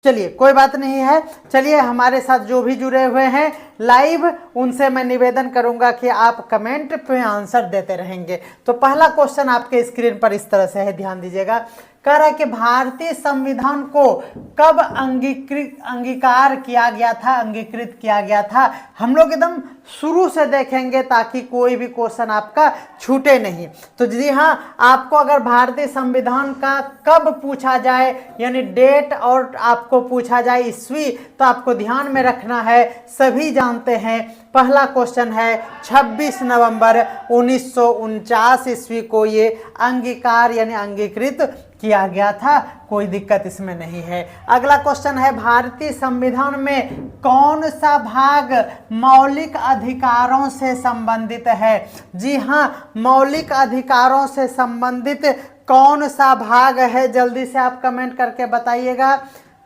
चलिए कोई बात नहीं है। चलिए हमारे साथ जो भी जुड़े हुए हैं लाइव, उनसे मैं निवेदन करूंगा कि आप कमेंट पे आंसर देते रहेंगे। तो पहला क्वेश्चन आपके स्क्रीन पर इस तरह से है, ध्यान दीजिएगा। कह रहा है कि भारतीय संविधान को कब अंगीकार किया गया था, अंगीकृत किया गया था। हम लोग एकदम शुरू से देखेंगे ताकि कोई भी क्वेश्चन आपका छूटे नहीं। तो जी हाँ, आपको अगर भारतीय संविधान का कब पूछा जाए, यानी डेट, और आपको पूछा जाए ईस्वी, तो आपको ध्यान में रखना है, सभी जानते हैं। पहला क्वेश्चन है 26 नवंबर 1949 ईस्वी को ये अंगीकार यानी अंगीकृत किया गया था। कोई दिक्कत इसमें नहीं है। अगला क्वेश्चन है भारतीय संविधान में कौन सा भाग मौलिक अधिकारों से संबंधित है। जी हाँ, मौलिक अधिकारों से संबंधित कौन सा भाग है, जल्दी से आप कमेंट करके बताइएगा।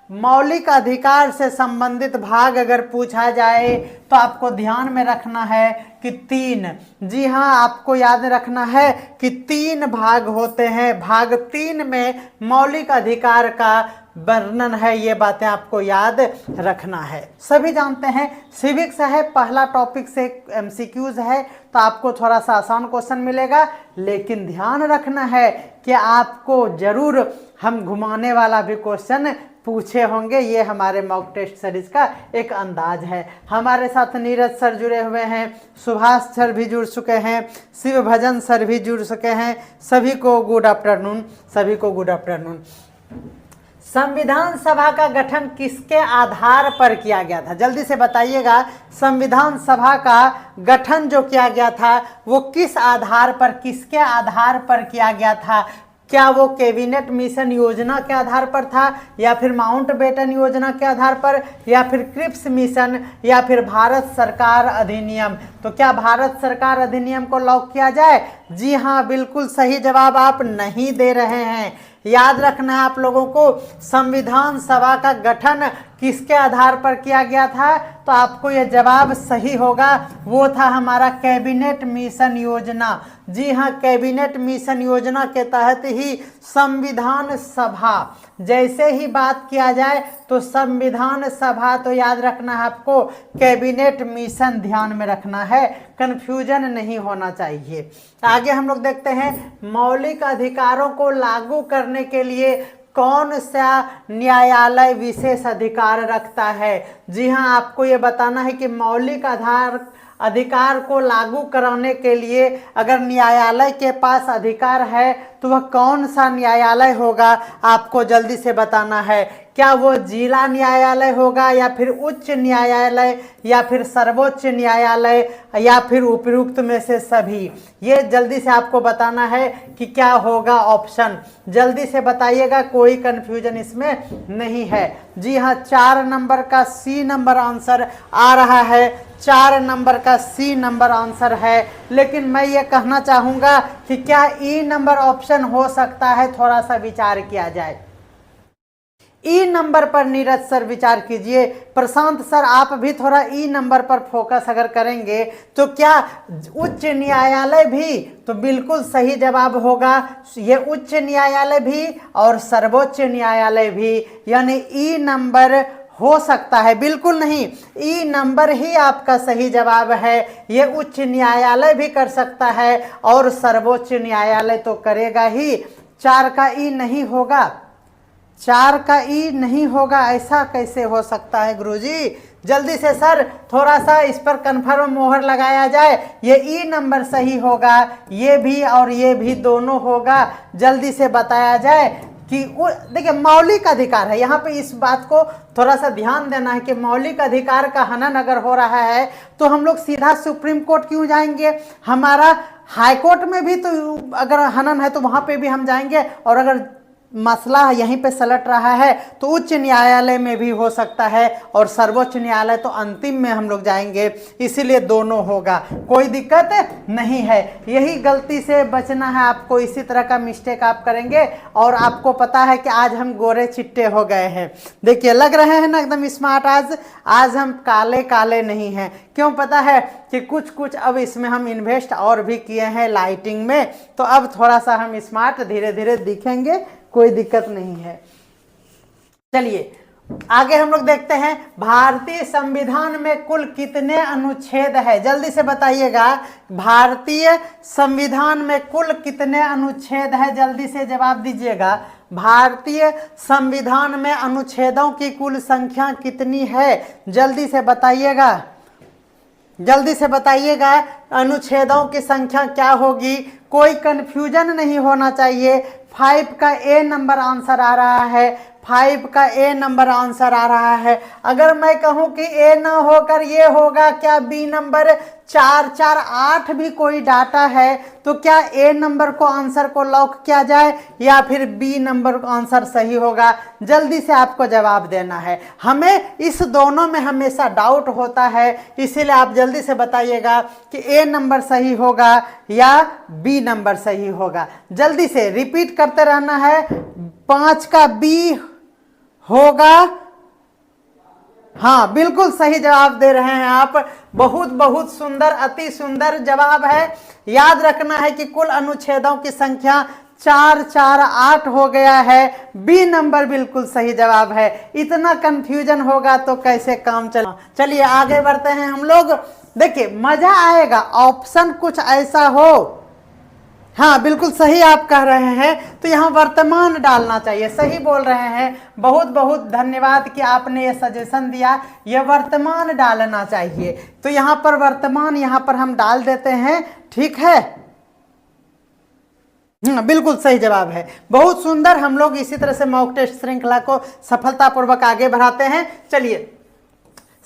मौलिक अधिकार से संबंधित भाग अगर पूछा जाए तो आपको ध्यान में रखना है कि 3, जी हाँ, आपको याद रखना है कि 3 भाग होते हैं। भाग 3 में मौलिक अधिकार का वर्णन है, ये बातें आपको याद रखना है। सभी जानते हैं सिविक्स है, पहला टॉपिक से एमसीक्यूज है, तो आपको थोड़ा सा आसान क्वेश्चन मिलेगा, लेकिन ध्यान रखना है कि आपको जरूर हम घुमाने वाला भी क्वेश्चन पूछे होंगे। ये हमारे मॉक टेस्ट सीरीज का एक अंदाज है। हमारे साथ नीरज सर जुड़े हुए हैं, सुभाष सर भी जुड़ चुके हैं, शिव भजन सर भी जुड़ चुके हैं। सभी को गुड आफ्टरनून, सभी को गुड आफ्टरनून। संविधान सभा का गठन किसके आधार पर किया गया था, जल्दी से बताइएगा। संविधान सभा का गठन जो किया गया था वो किस आधार पर, किसके आधार पर किया गया था। क्या वो कैबिनेट मिशन योजना के आधार पर था, या फिर माउंटबेटन योजना के आधार पर, या फिर क्रिप्स मिशन, या फिर भारत सरकार अधिनियम। तो क्या भारत सरकार अधिनियम को लॉक किया जाए? जी हाँ, बिल्कुल सही जवाब आप नहीं दे रहे हैं। याद रखना है आप लोगों को, संविधान सभा का गठन किसके आधार पर किया गया था, तो आपको यह जवाब सही होगा, वो था हमारा कैबिनेट मिशन योजना। जी हाँ, कैबिनेट मिशन योजना के तहत ही संविधान सभा, जैसे ही बात किया जाए तो संविधान सभा, तो याद रखना है आपको कैबिनेट मिशन ध्यान में रखना है, कंफ्यूजन नहीं होना चाहिए। आगे हम लोग देखते हैं मौलिक अधिकारों को लागू करने के लिए कौन सा न्यायालय विशेष अधिकार रखता है। जी हाँ, आपको ये बताना है कि मौलिक अधिकार को लागू कराने के लिए अगर न्यायालय के पास अधिकार है तो वह कौन सा न्यायालय होगा, आपको जल्दी से बताना है। क्या वो जिला न्यायालय होगा, या फिर उच्च न्यायालय, या फिर सर्वोच्च न्यायालय, या फिर उपयुक्त में से सभी। ये जल्दी से आपको बताना है कि क्या होगा ऑप्शन, जल्दी से बताइएगा, कोई कंफ्यूजन इसमें नहीं है। जी हाँ, 4 नंबर का सी नंबर आंसर आ रहा है, 4 नंबर का सी नंबर आंसर है। लेकिन मैं ये कहना चाहूँगा कि क्या ई नंबर ऑप्शन हो सकता है, थोड़ा सा विचार किया जाए। ई नंबर पर नीरज सर विचार कीजिए, प्रशांत सर आप भी थोड़ा ई नंबर पर फोकस अगर करेंगे तो क्या उच्च न्यायालय भी, तो बिल्कुल सही जवाब होगा ये उच्च न्यायालय भी और सर्वोच्च न्यायालय भी, यानी ई नंबर हो सकता है, बिल्कुल नहीं, ई नंबर ही आपका सही जवाब है। ये उच्च न्यायालय भी कर सकता है और सर्वोच्च न्यायालय तो करेगा ही। 4 का ई नहीं होगा, 4 का ई नहीं होगा, ऐसा कैसे हो सकता है गुरुजी? जल्दी से सर थोड़ा सा इस पर कंफर्म मोहर लगाया जाए। ये ई नंबर सही होगा, ये भी और ये भी दोनों होगा, जल्दी से बताया जाए कि देखिए मौलिक अधिकार है, यहाँ पे इस बात को थोड़ा सा ध्यान देना है कि मौलिक अधिकार का हनन अगर हो रहा है तो हम लोग सीधा सुप्रीम कोर्ट क्यों जाएंगे? हमारा हाई कोर्ट में भी तो अगर हनन है तो वहाँ पे भी हम जाएंगे, और अगर मसला यहीं पे सलट रहा है तो उच्च न्यायालय में भी हो सकता है, और सर्वोच्च न्यायालय तो अंतिम में हम लोग जाएंगे, इसीलिए दोनों होगा, कोई दिक्कत नहीं है। यही गलती से बचना है आपको, इसी तरह का मिस्टेक आप करेंगे और आपको पता है कि आज हम गोरे चिट्टे हो गए हैं। देखिए लग रहे हैं ना एकदम स्मार्ट, आज हम काले काले नहीं हैं। क्यों पता है कि कुछ अब इसमें हम इन्वेस्ट और भी किए हैं लाइटिंग में, तो अब थोड़ा सा हम स्मार्ट धीरे धीरे दिखेंगे, कोई दिक्कत नहीं है। चलिए आगे हम लोग देखते हैं भारतीय संविधान में कुल कितने अनुच्छेद है, जल्दी से बताइएगा। भारतीय संविधान में कुल कितने अनुच्छेद है, जल्दी से जवाब दीजिएगा। भारतीय संविधान में अनुच्छेदों की कुल संख्या कितनी है, जल्दी से बताइएगा, जल्दी से बताइएगा। अनुच्छेदों की संख्या क्या होगी, कोई कंफ्यूजन नहीं होना चाहिए। 5 का ए नंबर आंसर आ रहा है, 5 का ए नंबर आंसर आ रहा है। अगर मैं कहूं कि ए ना होकर ये होगा, क्या बी नंबर 4 4 8 भी कोई डाटा है, तो क्या ए नंबर को आंसर को लॉक किया जाए या फिर बी नंबर को आंसर सही होगा, जल्दी से आपको जवाब देना है। हमें इस दोनों में हमेशा डाउट होता है, इसीलिए आप जल्दी से बताइएगा कि ए नंबर सही होगा या बी नंबर सही होगा। जल्दी से रिपीट करते रहना है। 5 का बी होगा, हाँ बिल्कुल सही जवाब दे रहे हैं आप। बहुत बहुत सुंदर, अति सुंदर जवाब है। याद रखना है कि कुल अनुच्छेदों की संख्या 4 4 8 हो गया है। बी नंबर बिल्कुल सही जवाब है। इतना कंफ्यूजन होगा तो कैसे काम चले। चलिए आगे बढ़ते हैं हम लोग। देखिए मजा आएगा, ऑप्शन कुछ ऐसा हो, हाँ बिल्कुल सही आप कह रहे हैं, तो यहाँ वर्तमान डालना चाहिए, सही बोल रहे हैं। बहुत बहुत धन्यवाद कि आपने ये सजेशन दिया, ये वर्तमान डालना चाहिए। तो यहाँ पर वर्तमान यहाँ पर हम डाल देते हैं, ठीक है। बिल्कुल सही जवाब है। बहुत सुंदर। हम लोग इसी तरह से मॉक टेस्ट श्रृंखला को सफलतापूर्वक आगे बढ़ाते हैं। चलिए,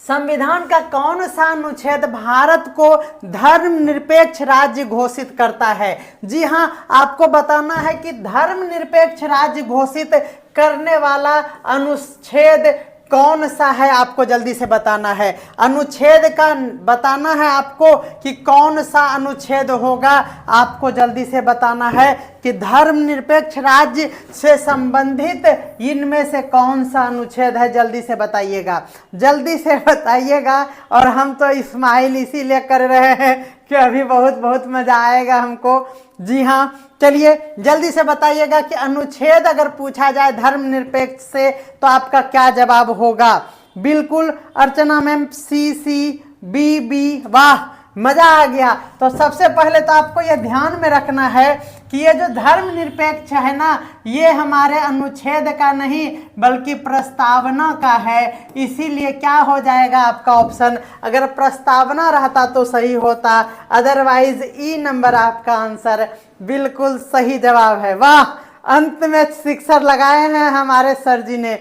संविधान का कौन सा अनुच्छेद भारत को धर्मनिरपेक्ष राज्य घोषित करता है? जी हां, आपको बताना है कि धर्मनिरपेक्ष राज्य घोषित करने वाला अनुच्छेद कौन सा है, आपको जल्दी से बताना है। अनुच्छेद का बताना है आपको कि कौन सा अनुच्छेद होगा, आपको जल्दी से बताना है कि धर्मनिरपेक्ष राज्य से संबंधित इनमें से कौन सा अनुच्छेद है, जल्दी से बताइएगा, जल्दी से बताइएगा। और हम तो स्माइल इसीलिए कर रहे हैं कि अभी बहुत बहुत मजा आएगा हमको। जी हाँ, चलिए जल्दी से बताइएगा कि अनुच्छेद अगर पूछा जाए धर्मनिरपेक्ष से तो आपका क्या जवाब होगा। बिल्कुल अर्चना मैम सी बी बी, वाह मजा आ गया। तो सबसे पहले तो आपको यह ध्यान में रखना है कि ये जो धर्मनिरपेक्ष है ना, ये हमारे अनुच्छेद का नहीं बल्कि प्रस्तावना का है। इसीलिए क्या हो जाएगा आपका ऑप्शन, अगर प्रस्तावना रहता तो सही होता, अदरवाइज ई नंबर आपका आंसर बिल्कुल सही जवाब है। वाह, अंत में सिक्सर लगाए हैं हमारे सर जी ने।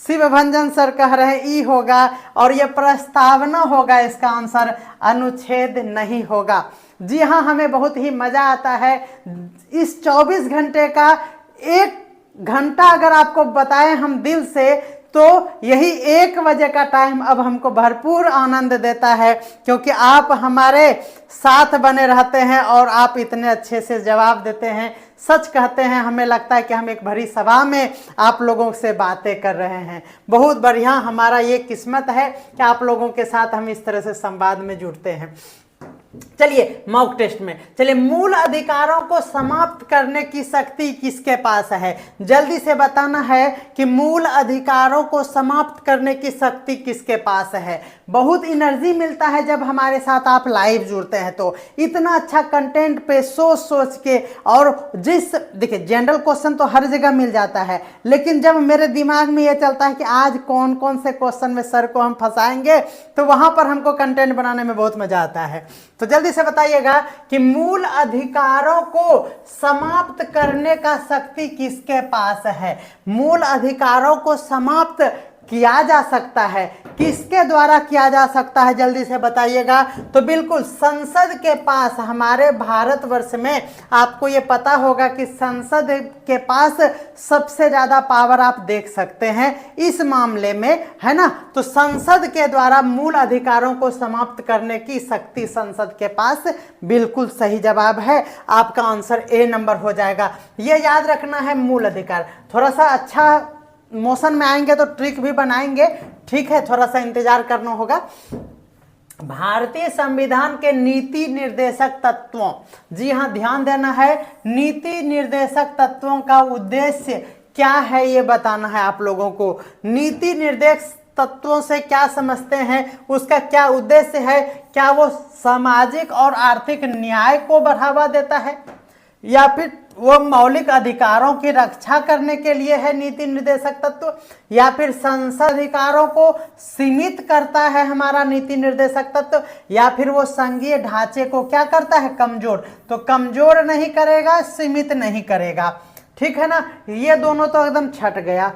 शिवभंजन सर कह रहे हैं ई होगा और ये प्रस्तावना होगा, इसका आंसर अनुच्छेद नहीं होगा। जी हाँ, हमें बहुत ही मजा आता है। इस 24 घंटे का 1 घंटा अगर आपको बताएं हम दिल से, तो यही 1 बजे का टाइम अब हमको भरपूर आनंद देता है, क्योंकि आप हमारे साथ बने रहते हैं और आप इतने अच्छे से जवाब देते हैं। सच कहते हैं, हमें लगता है कि हम एक भरी सभा में आप लोगों से बातें कर रहे हैं। बहुत बढ़िया, हमारा ये किस्मत है कि आप लोगों के साथ हम इस तरह से संवाद में जुड़ते हैं। चलिए मॉक टेस्ट में, चलिए मूल अधिकारों को समाप्त करने की शक्ति किसके पास है, जल्दी से बताना है कि मूल अधिकारों को समाप्त करने की शक्ति किसके पास है। बहुत एनर्जी मिलता है जब हमारे साथ आप लाइव जुड़ते हैं, तो इतना अच्छा कंटेंट पे सोच सोच के, और देखिए जनरल क्वेश्चन तो हर जगह मिल जाता है, लेकिन जब मेरे दिमाग में ये चलता है कि आज कौन कौन से क्वेश्चन में सर को हम फंसाएंगे, तो वहां पर हमको कंटेंट बनाने में बहुत मजा आता है। तो जल्दी से बताइएगा कि मूल अधिकारों को समाप्त करने का शक्ति किसके पास है। मूल अधिकारों को समाप्त किया जा सकता है, किसके द्वारा किया जा सकता है, जल्दी से बताइएगा। तो बिल्कुल संसद के पास, हमारे भारतवर्ष में आपको ये पता होगा कि संसद के पास सबसे ज्यादा पावर आप देख सकते हैं इस मामले में, है ना। तो संसद के द्वारा मूल अधिकारों को समाप्त करने की शक्ति संसद के पास, बिल्कुल सही जवाब है। आपका आंसर ए नंबर हो जाएगा। ये याद रखना है मूल अधिकार। थोड़ा सा अच्छा मोशन में आएंगे तो ट्रिक भी बनाएंगे, ठीक है, थोड़ा सा इंतजार करना होगा। भारतीय संविधान के नीति निर्देशक तत्वों, जी हां ध्यान देना है, नीति निर्देशक तत्वों का उद्देश्य क्या है ये बताना है आप लोगों को। नीति निर्देश तत्वों से क्या समझते हैं, उसका क्या उद्देश्य है, क्या वो सामाजिक और आर्थिक न्याय को बढ़ावा देता है या फिर वो मौलिक अधिकारों की रक्षा करने के लिए है नीति निर्देशक तत्व, या फिर संसद अधिकारों को सीमित करता है हमारा नीति निर्देशक तत्व, या फिर वो संघीय ढांचे को क्या करता है, कमजोर। तो कमजोर नहीं करेगा, सीमित नहीं करेगा, ठीक है ना। ये दोनों तो एकदम छट गया।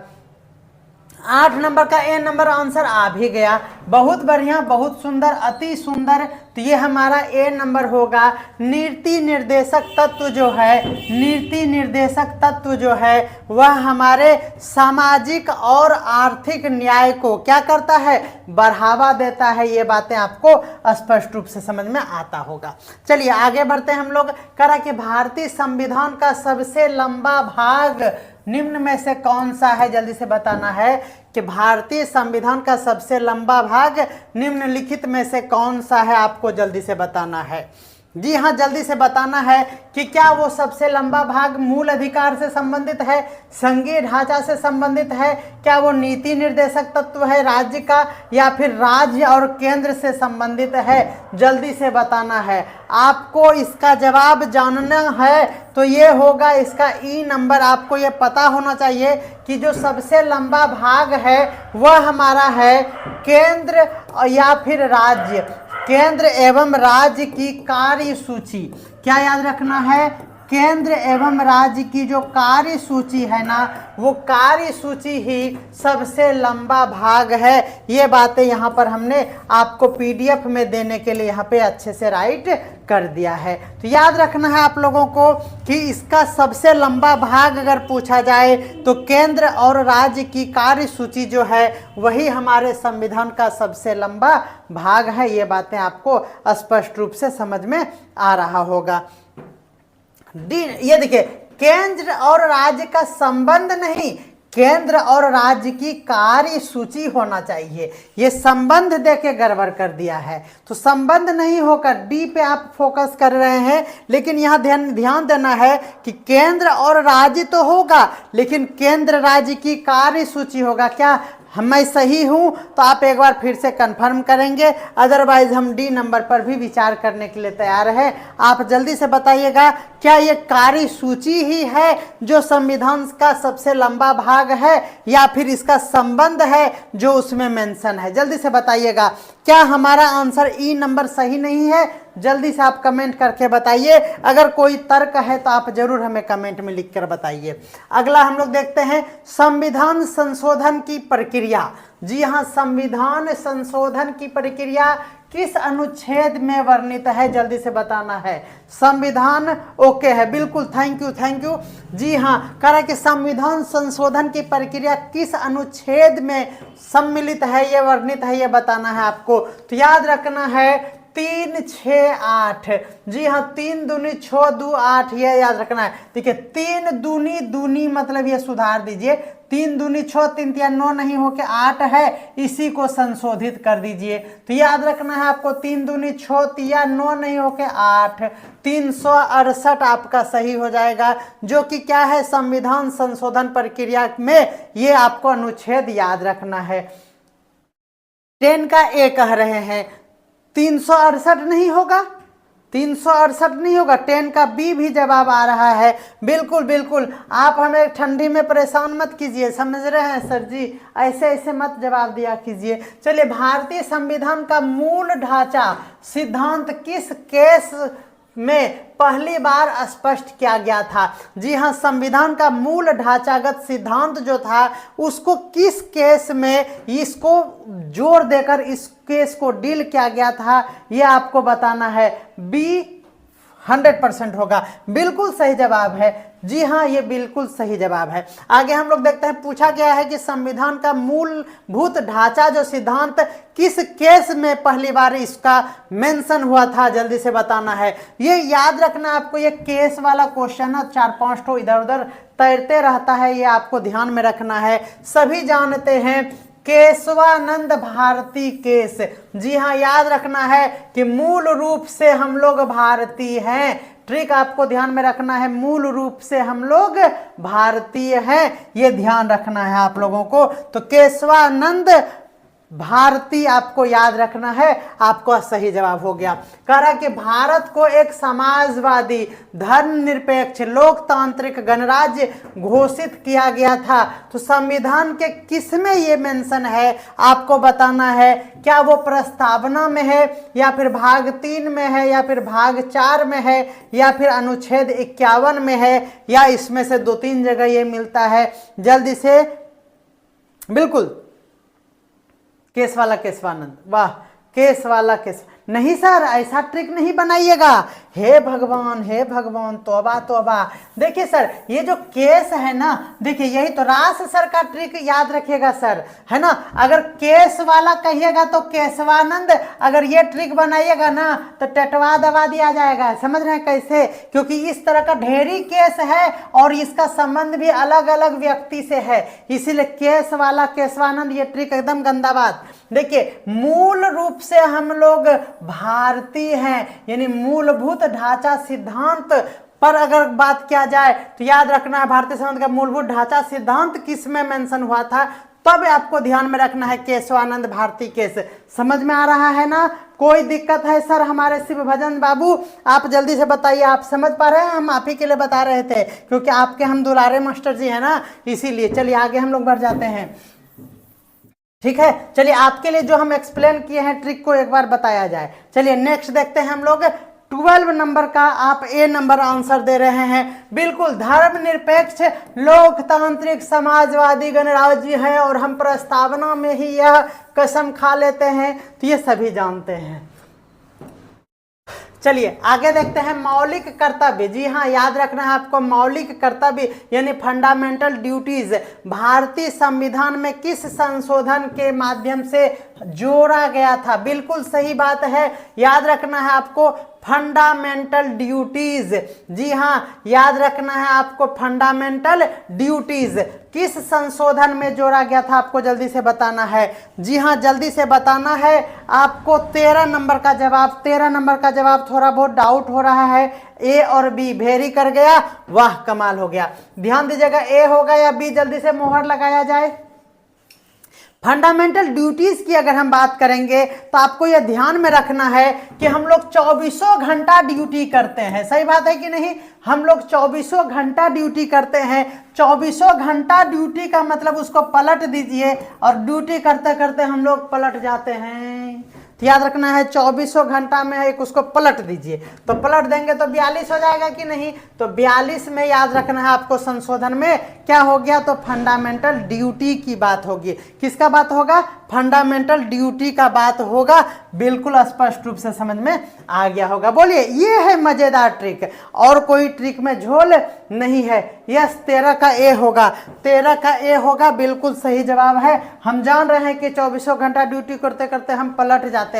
8 नंबर का ए नंबर आंसर आ भी गया। बहुत बढ़िया, बहुत सुंदर, अति सुंदर। तो ये हमारा ए नंबर होगा। नीति निर्देशक तत्व जो है, नीति निर्देशक तत्व जो है वह हमारे सामाजिक और आर्थिक न्याय को क्या करता है, बढ़ावा देता है। ये बातें आपको स्पष्ट रूप से समझ में आता होगा। चलिए आगे बढ़ते हैं हम लोग। करा कि भारतीय संविधान का सबसे लंबा भाग निम्न में से कौन सा है, जल्दी से बताना है कि भारतीय संविधान का सबसे लंबा भाग निम्नलिखित में से कौन सा है, आपको जल्दी से बताना है। जी हाँ, जल्दी से बताना है कि क्या वो सबसे लंबा भाग मूल अधिकार से संबंधित है, संघीय ढांचा से संबंधित है, क्या वो नीति निर्देशक तत्व है राज्य का, या फिर राज्य और केंद्र से संबंधित है। जल्दी से बताना है। आपको इसका जवाब जानना है तो ये होगा इसका ई नंबर। आपको ये पता होना चाहिए कि जो सबसे लंबा भाग है वह हमारा है केंद्र या फिर राज्य, केंद्र एवं राज्य की कार्य सूची। क्या याद रखना है, केंद्र एवं राज्य की जो कार्य सूची है ना, वो कार्य सूची ही सबसे लंबा भाग है। ये बातें यहाँ पर हमने आपको पीडीएफ में देने के लिए यहाँ पे अच्छे से राइट कर दिया है। तो याद रखना है आप लोगों को कि इसका सबसे लंबा भाग अगर पूछा जाए तो केंद्र और राज्य की कार्य सूची जो है वही हमारे संविधान का सबसे लंबा भाग है। ये बातें आपको स्पष्ट रूप से समझ में आ रहा होगा। ये देखिए, केंद्र और राज्य का संबंध नहीं, केंद्र और राज्य की कार्य सूची होना चाहिए। ये संबंध देके गड़बड़ कर दिया है, तो संबंध नहीं होकर डी पे आप फोकस कर रहे हैं। लेकिन यहाँ ध्यान देना है कि केंद्र और राज्य तो होगा, लेकिन केंद्र राज्य की कार्य सूची होगा। क्या मैं सही हूं? तो आप एक बार फिर से कंफर्म करेंगे, अदरवाइज हम डी नंबर पर भी विचार करने के लिए तैयार हैं। आप जल्दी से बताइएगा, क्या ये कार्य सूची ही है जो संविधान का सबसे लंबा भाग है, या फिर इसका संबंध है जो उसमें मेंशन है? जल्दी से बताइएगा। क्या हमारा आंसर ई नंबर सही नहीं है? जल्दी से आप कमेंट करके बताइए। अगर कोई तर्क है तो आप जरूर हमें कमेंट में लिखकर बताइए। अगला हम लोग देखते हैं संविधान संशोधन की प्रक्रिया। जी हाँ, संविधान संशोधन की प्रक्रिया किस अनुच्छेद में वर्णित है? जल्दी से बताना है। संविधान ओके है, बिल्कुल, थैंक यू थैंक यू। जी हाँ, कह रहा है कि संविधान संशोधन की प्रक्रिया किस अनुच्छेद में सम्मिलित है, ये वर्णित है, ये बताना है आपको। तो याद रखना है 3, 6, 8। जी हाँ, 3 दूनी 6 2 8, ये याद रखना है। ठीक है, 3 दूनी दूनी मतलब ये सुधार दीजिए, 3 दूनी 6, 3 तिया 9 नहीं होके 8 है, इसी को संशोधित कर दीजिए। तो याद रखना है आपको 3 दूनी 6 तिया 9 नहीं होके 8, 368 आपका सही हो जाएगा, जो कि क्या है, संविधान संशोधन प्रक्रिया में ये आपको अनुच्छेद याद रखना है। 10 का ए कह रहे हैं, 368 नहीं होगा, 368 नहीं होगा, 10 का बी भी जवाब आ रहा है। बिल्कुल बिल्कुल, आप हमें ठंडी में परेशान मत कीजिए, समझ रहे हैं सर जी, ऐसे ऐसे मत जवाब दिया कीजिए। चलिए, भारतीय संविधान का मूल ढांचा सिद्धांत किस केस में पहली बार स्पष्ट किया गया था? जी हाँ, संविधान का मूल ढांचागत सिद्धांत जो था उसको किस केस में इसको जोर देकर इस केस को डील किया गया था, ये आपको बताना है। बी 100% होगा, बिल्कुल सही जवाब है। जी हाँ, ये बिल्कुल सही जवाब है। आगे हम लोग देखते हैं, पूछा गया है कि संविधान का मूलभूत ढांचा जो सिद्धांत किस केस में पहली बार इसका मेंशन हुआ था? जल्दी से बताना है। ये याद रखना आपको, ये केस वाला क्वेश्चन है, 4-5 ठो इधर उधर तैरते रहता है, ये आपको ध्यान में रखना है। सभी जानते हैं केशवानंद भारती केस। जी हाँ, याद रखना है कि मूल रूप से हम लोग भारतीय हैं। ट्रिक आपको ध्यान में रखना है, मूल रूप से हम लोग भारतीय हैं, ये ध्यान रखना है आप लोगों को। तो केशवानंद भारतीय आपको याद रखना है, आपको सही जवाब हो गया। कह रहा कि भारत को एक समाजवादी, धर्मनिरपेक्ष, लोकतांत्रिक गणराज्य घोषित किया गया था। तो संविधान के किस में ये मेंशन है आपको बताना है। क्या वो प्रस्तावना में है, या फिर भाग 3 में है, या फिर भाग 4 में है, या फिर अनुच्छेद 51 में है, या इसमें से 2-3 जगह ये मिलता है। जल्दी से बिल्कुल केस वाला केशवानंद, वाह, केस वाला केस नहीं सर, ऐसा ट्रिक नहीं बनाइएगा। हे भगवान, तौबा तौबा। देखिए सर, ये जो केस है ना, देखिए यही तो रास सर का ट्रिक याद रखिएगा सर, है ना। अगर केस वाला कहिएगा तो केशवानंद, अगर ये ट्रिक बनाइएगा ना तो टटवा दबा दिया जाएगा। समझ रहे हैं कैसे? क्योंकि इस तरह का ढेरी केस है और इसका संबंध भी अलग अलग व्यक्ति से है, इसीलिए केस वाला केशवानंद ये ट्रिक एकदम गंदा बात। देखिए, मूल रूप से हम लोग भारतीय हैं, यानी मूलभूत ढांचा सिद्धांत पर अगर बात किया जाए तो याद रखना है भारतीय संविधान का मूलभूत ढांचा सिद्धांत किस में मेंशन हुआ था, तब आपको ध्यान में रखना है केशवानंद भारती केस। समझ में आ रहा है ना? कोई दिक्कत है सर हमारे शिव भजन बाबू? आप जल्दी से बताइए, आप समझ पा रहे हैं? हम आप ही के लिए बता रहे थे, क्योंकि आपके हम दुलारे मास्टर जी हैं ना, इसीलिए। चलिए आगे हम लोग बढ़ जाते हैं, ठीक है। चलिए आपके लिए जो हम एक्सप्लेन किए हैं ट्रिक को एक बार बताया जाए। चलिए नेक्स्ट देखते हैं हम लोग। 12 नंबर का आप ए नंबर आंसर दे रहे हैं। बिल्कुल, धर्मनिरपेक्ष, लोकतांत्रिक, समाजवादी गणराज्य है और हम प्रस्तावना में ही यह कसम खा लेते हैं, तो ये सभी जानते हैं। चलिए आगे देखते हैं मौलिक कर्तव्य। जी हाँ, याद रखना है आपको, मौलिक कर्तव्य यानी फंडामेंटल ड्यूटीज भारतीय संविधान में किस संशोधन के माध्यम से जोड़ा गया था? बिल्कुल सही बात है, याद रखना है आपको फंडामेंटल ड्यूटीज। जी हाँ, याद रखना है आपको फंडामेंटल ड्यूटीज किस संशोधन में जोड़ा गया था, आपको जल्दी से बताना है। जी हाँ, जल्दी से बताना है आपको। 13 नंबर का जवाब, 13 नंबर का जवाब थोड़ा बहुत डाउट हो रहा है, ए और बी वेरी कर गया, वाह कमाल हो गया। ध्यान दीजिएगा, ए होगा या बी, जल्दी से मोहर लगाया जाए। फंडामेंटल ड्यूटीज की अगर हम बात करेंगे तो आपको यह ध्यान में रखना है कि हम लोग 24 घंटा ड्यूटी करते हैं। सही बात है कि नहीं? हम लोग 24 घंटा ड्यूटी करते हैं। 24 घंटा ड्यूटी का मतलब उसको पलट दीजिए, और ड्यूटी करते करते हम लोग पलट जाते हैं। तो याद रखना है 24 घंटा में एक उसको पलट दीजिए, तो पलट देंगे तो 42 हो जाएगा कि नहीं? तो 42 में याद रखना है आपको संशोधन में क्या हो गया, तो फंडामेंटल ड्यूटी की बात होगी। किसका बात होगा? फंडामेंटल ड्यूटी का बात होगा। बिल्कुल स्पष्ट रूप से समझ में आ गया होगा। बोलिए, ये है मजेदार ट्रिक, और कोई ट्रिक में झोल नहीं है। यस, 13 का ए होगा, 13 का ए होगा, बिल्कुल सही जवाब है। हम जान रहे हैं कि 24 घंटा ड्यूटी करते करते हम पलट जाते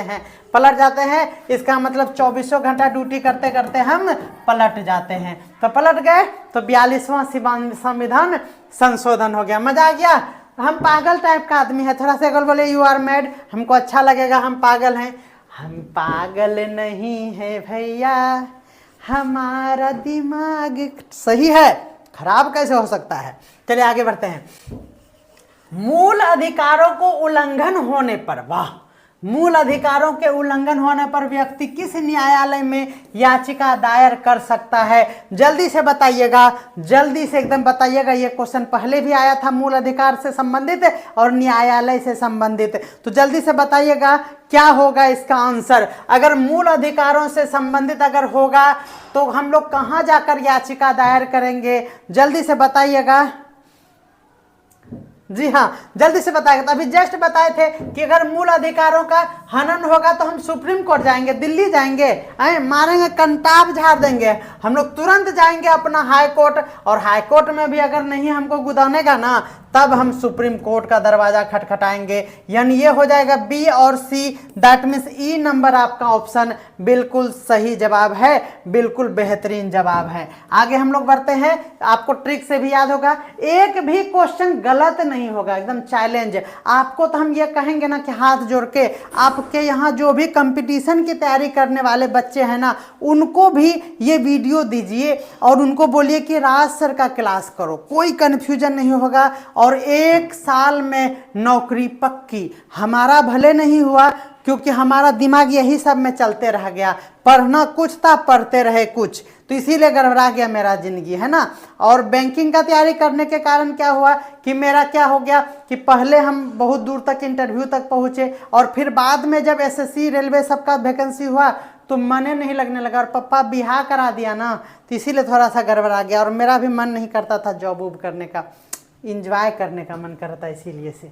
हैं, इसका मतलब 24 घंटा ड्यूटी करते करते हम पलट जाते हैं। तो पलट गए तो 42वां संविधान संशोधन हो गया। मजा आ गया? हम पागल टाइप का आदमी है, थोड़ा सा अगर बोले यू आर मैड, हमको अच्छा लगेगा, हम पागल हैं। हम पागल नहीं है भैया, हमारा दिमाग सही है, खराब कैसे हो सकता है? चलिए आगे बढ़ते हैं। मूल अधिकारों को उल्लंघन होने पर, वाह, मूल अधिकारों के उल्लंघन होने पर व्यक्ति किस न्यायालय में याचिका दायर कर सकता है? जल्दी से बताइएगा, जल्दी से एकदम बताइएगा। ये क्वेश्चन पहले भी आया था, मूल अधिकार से संबंधित और न्यायालय से संबंधित। तो जल्दी से बताइएगा क्या होगा इसका आंसर। अगर मूल अधिकारों से संबंधित अगर होगा तो हम लोग कहाँ जाकर याचिका दायर करेंगे? जल्दी से बताइएगा। जी हाँ, जल्दी से बताएगा। तो अभी जस्ट बताए थे कि अगर मूल अधिकारों का हनन होगा तो हम सुप्रीम कोर्ट जाएंगे, दिल्ली जाएंगे, मारेंगे, कंटाप झाड़ देंगे, हम लोग तुरंत जाएंगे अपना हाई कोर्ट, और हाई कोर्ट में भी अगर नहीं हमको गुदानेगा ना, तब हम सुप्रीम कोर्ट का दरवाजा खटखटाएंगे। यानी ये हो जाएगा बी और सी, दैट मीन्स ई नंबर आपका ऑप्शन बिल्कुल सही जवाब है, बिल्कुल बेहतरीन जवाब है। आगे हम लोग बढ़ते हैं। आपको ट्रिक से भी याद होगा, एक भी क्वेश्चन गलत नहीं होगा, एकदम चैलेंज आपको। तो हम ये कहेंगे ना कि हाथ जोड़ के आपके यहाँ जो भी कंपटीशन की तैयारी करने वाले बच्चे हैं ना, उनको भी ये वीडियो वीडियो दीजिए और उनको बोलिए कि राज सर का क्लास करो, कोई कन्फ्यूजन नहीं होगा और 1 साल में नौकरी पक्की। हमारा भले नहीं हुआ क्योंकि हमारा दिमाग यही सब में चलते रह गया, पढ़ना कुछ था, पढ़ते रहे कुछ, तो इसीलिए गड़बड़ा गया मेरा जिंदगी, है ना। और बैंकिंग का तैयारी करने के कारण क्या हुआ कि मेरा क्या हो गया कि पहले हम बहुत दूर तक इंटरव्यू तक पहुंचे और फिर बाद में जब एसएससी रेलवे सबका वैकेंसी हुआ तो मने नहीं लगने लगा और पप्पा बिहार करा दिया ना, तो इसीलिए थोड़ा सा गड़बड़ा गया और मेरा भी मन नहीं करता था जॉब वॉब करने का, इंजॉय करने का मन करता इसीलिए से।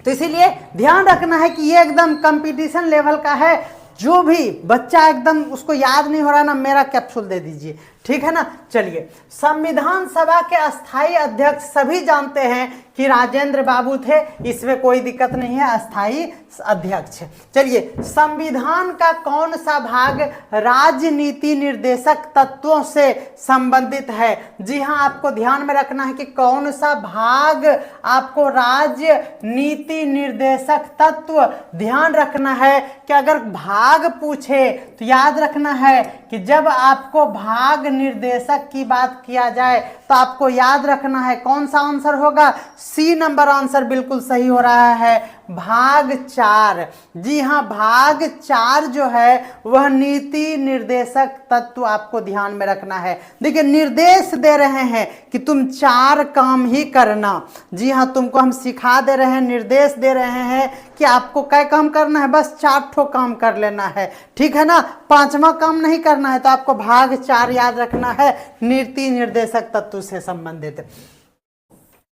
तो इसीलिए ध्यान रखना है कि ये एकदम कंपटीशन लेवल का है, जो भी बच्चा एकदम उसको याद नहीं हो रहा ना, मेरा कैप्सूल दे दीजिए, ठीक है ना। चलिए, संविधान सभा के अस्थाई अध्यक्ष सभी जानते हैं कि राजेंद्र बाबू थे, इसमें कोई दिक्कत नहीं है, अस्थाई अध्यक्ष। चलिए, संविधान का कौन सा भाग राजनीति निर्देशक तत्वों से संबंधित है? जी हाँ, आपको ध्यान में रखना है कि कौन सा भाग आपको राजनीति निर्देशक तत्व, ध्यान रखना है कि अगर भाग पूछे तो याद रखना है कि जब आपको भाग निर्देशक की बात किया जाए तो आपको याद रखना है कौन सा आंसर होगा, सी नंबर आंसर बिल्कुल सही हो रहा है, भाग 4। जी हाँ, भाग 4 जो है वह नीति निर्देशक तत्व आपको ध्यान में रखना है। देखिए, निर्देश दे रहे हैं कि तुम 4 काम ही करना। जी हाँ, तुमको हम सिखा दे रहे हैं, निर्देश दे रहे हैं कि आपको क्या काम करना है, बस 4 ठो काम कर लेना है, ठीक है ना, 5वां काम नहीं करना है। तो आपको भाग 4 याद रखना है, नीति निर्देशक तत्व से संबंधित।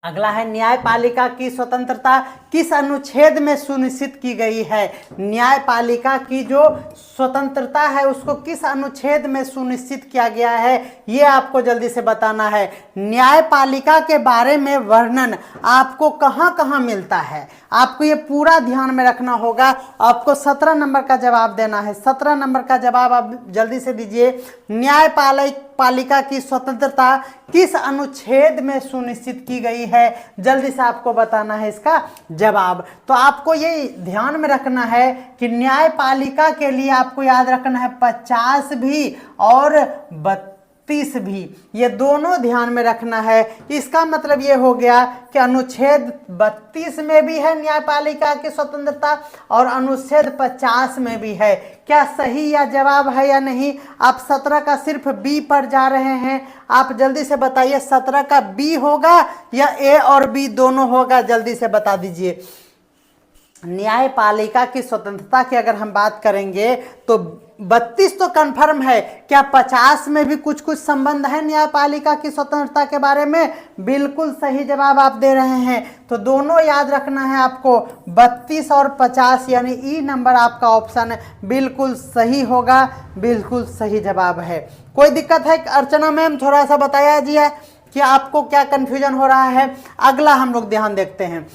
अगला है, न्यायपालिका की स्वतंत्रता किस अनुच्छेद में सुनिश्चित की गई है? न्यायपालिका की जो स्वतंत्रता है उसको किस अनुच्छेद में सुनिश्चित किया गया है, ये आपको जल्दी से बताना है। न्यायपालिका के बारे में वर्णन आपको कहाँ कहाँ मिलता है, आपको ये पूरा ध्यान में रखना होगा। आपको 17 नंबर का जवाब देना है, 17 नंबर का जवाब आप जल्दी से दीजिए। न्यायपालिका की स्वतंत्रता किस अनुच्छेद में सुनिश्चित की गई है, जल्दी से आपको बताना है इसका जवाब। तो आपको ये ध्यान में रखना है कि न्यायपालिका के लिए आपको याद रखना है 50 भी और 32 भी, ये दोनों ध्यान में रखना है। इसका मतलब ये हो गया कि अनुच्छेद 32 में भी है न्यायपालिका की स्वतंत्रता और अनुच्छेद 50 में भी है। क्या सही या जवाब है या नहीं? आप 17 का सिर्फ बी पर जा रहे हैं, आप जल्दी से बताइए 17 का बी होगा या ए और बी दोनों होगा, जल्दी से बता दीजिए। न्यायपालिका की स्वतंत्रता की अगर हम बात करेंगे तो 32 तो कंफर्म है, क्या 50 में भी कुछ कुछ संबंध है न्यायपालिका की स्वतंत्रता के बारे में? बिल्कुल सही जवाब आप दे रहे हैं। तो दोनों याद रखना है आपको, 32 और 50, यानी ई नंबर आपका ऑप्शन बिल्कुल सही होगा, बिल्कुल सही जवाब है। कोई दिक्कत है अर्चना मैम? थोड़ा सा बताया जी है कि आपको क्या कंफ्यूजन हो रहा है। अगला हम लोग ध्यान देखते हैं,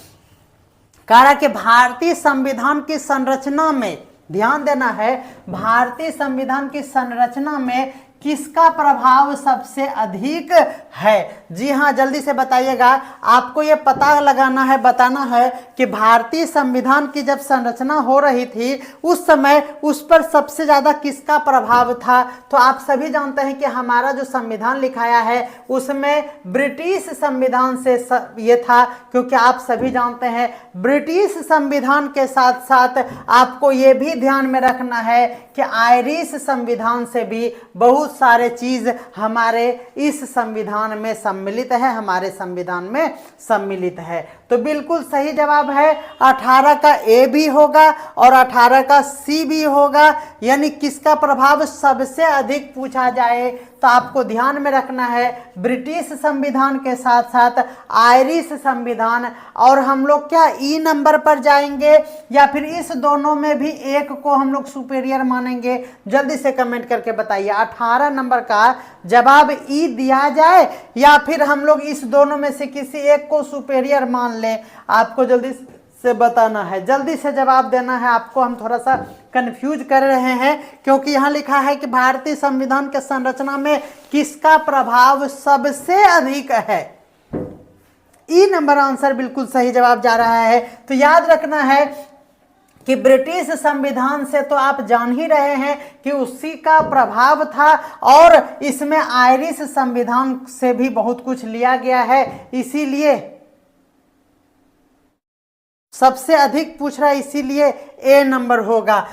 कह रहा कि भारतीय संविधान की संरचना में, ध्यान देना है, भारतीय संविधान की संरचना में किसका प्रभाव सबसे अधिक है? जी हाँ, जल्दी से बताइएगा। आपको ये पता लगाना है, बताना है कि भारतीय संविधान की जब संरचना हो रही थी उस समय उस पर सबसे ज़्यादा किसका प्रभाव था? तो आप सभी जानते हैं कि हमारा जो संविधान लिखाया है उसमें ब्रिटिश संविधान से ये था, क्योंकि आप सभी जानते हैं ब्रिटिश संविधान के साथ साथ आपको ये भी ध्यान में रखना है कि आयरिश संविधान से भी बहुत सारे चीज हमारे इस संविधान में सम्मिलित है, हमारे संविधान में सम्मिलित है। तो बिल्कुल सही जवाब है 18 का ए भी होगा और 18 का सी भी होगा। यानी किसका प्रभाव सबसे अधिक पूछा जाए तो आपको ध्यान में रखना है ब्रिटिश संविधान के साथ साथ आयरिश संविधान। और हम लोग क्या ई नंबर पर जाएंगे या फिर इस दोनों में भी एक को हम लोग सुपेरियर मानेंगे? जल्दी से कमेंट करके बताइए। 18 नंबर का जवाब ई दिया जाए या फिर हम लोग इस दोनों में से किसी एक को सुपेरियर मान लें? आपको जल्दी से बताना है, जल्दी से जवाब देना है। आपको हम थोड़ा सा कंफ्यूज कर रहे हैं क्योंकि यहाँ लिखा है कि भारतीय संविधान के संरचना में किसका प्रभाव सबसे अधिक है। ई नंबर आंसर बिल्कुल सही जवाब जा रहा है। तो याद रखना है कि ब्रिटिश संविधान से तो आप जान ही रहे हैं कि उसी का प्रभाव था, और इसमें आयरिश संविधान से भी बहुत कुछ लिया गया है, इसीलिए सबसे अधिक पूछ रहा है, इसीलिए ए नंबर होगा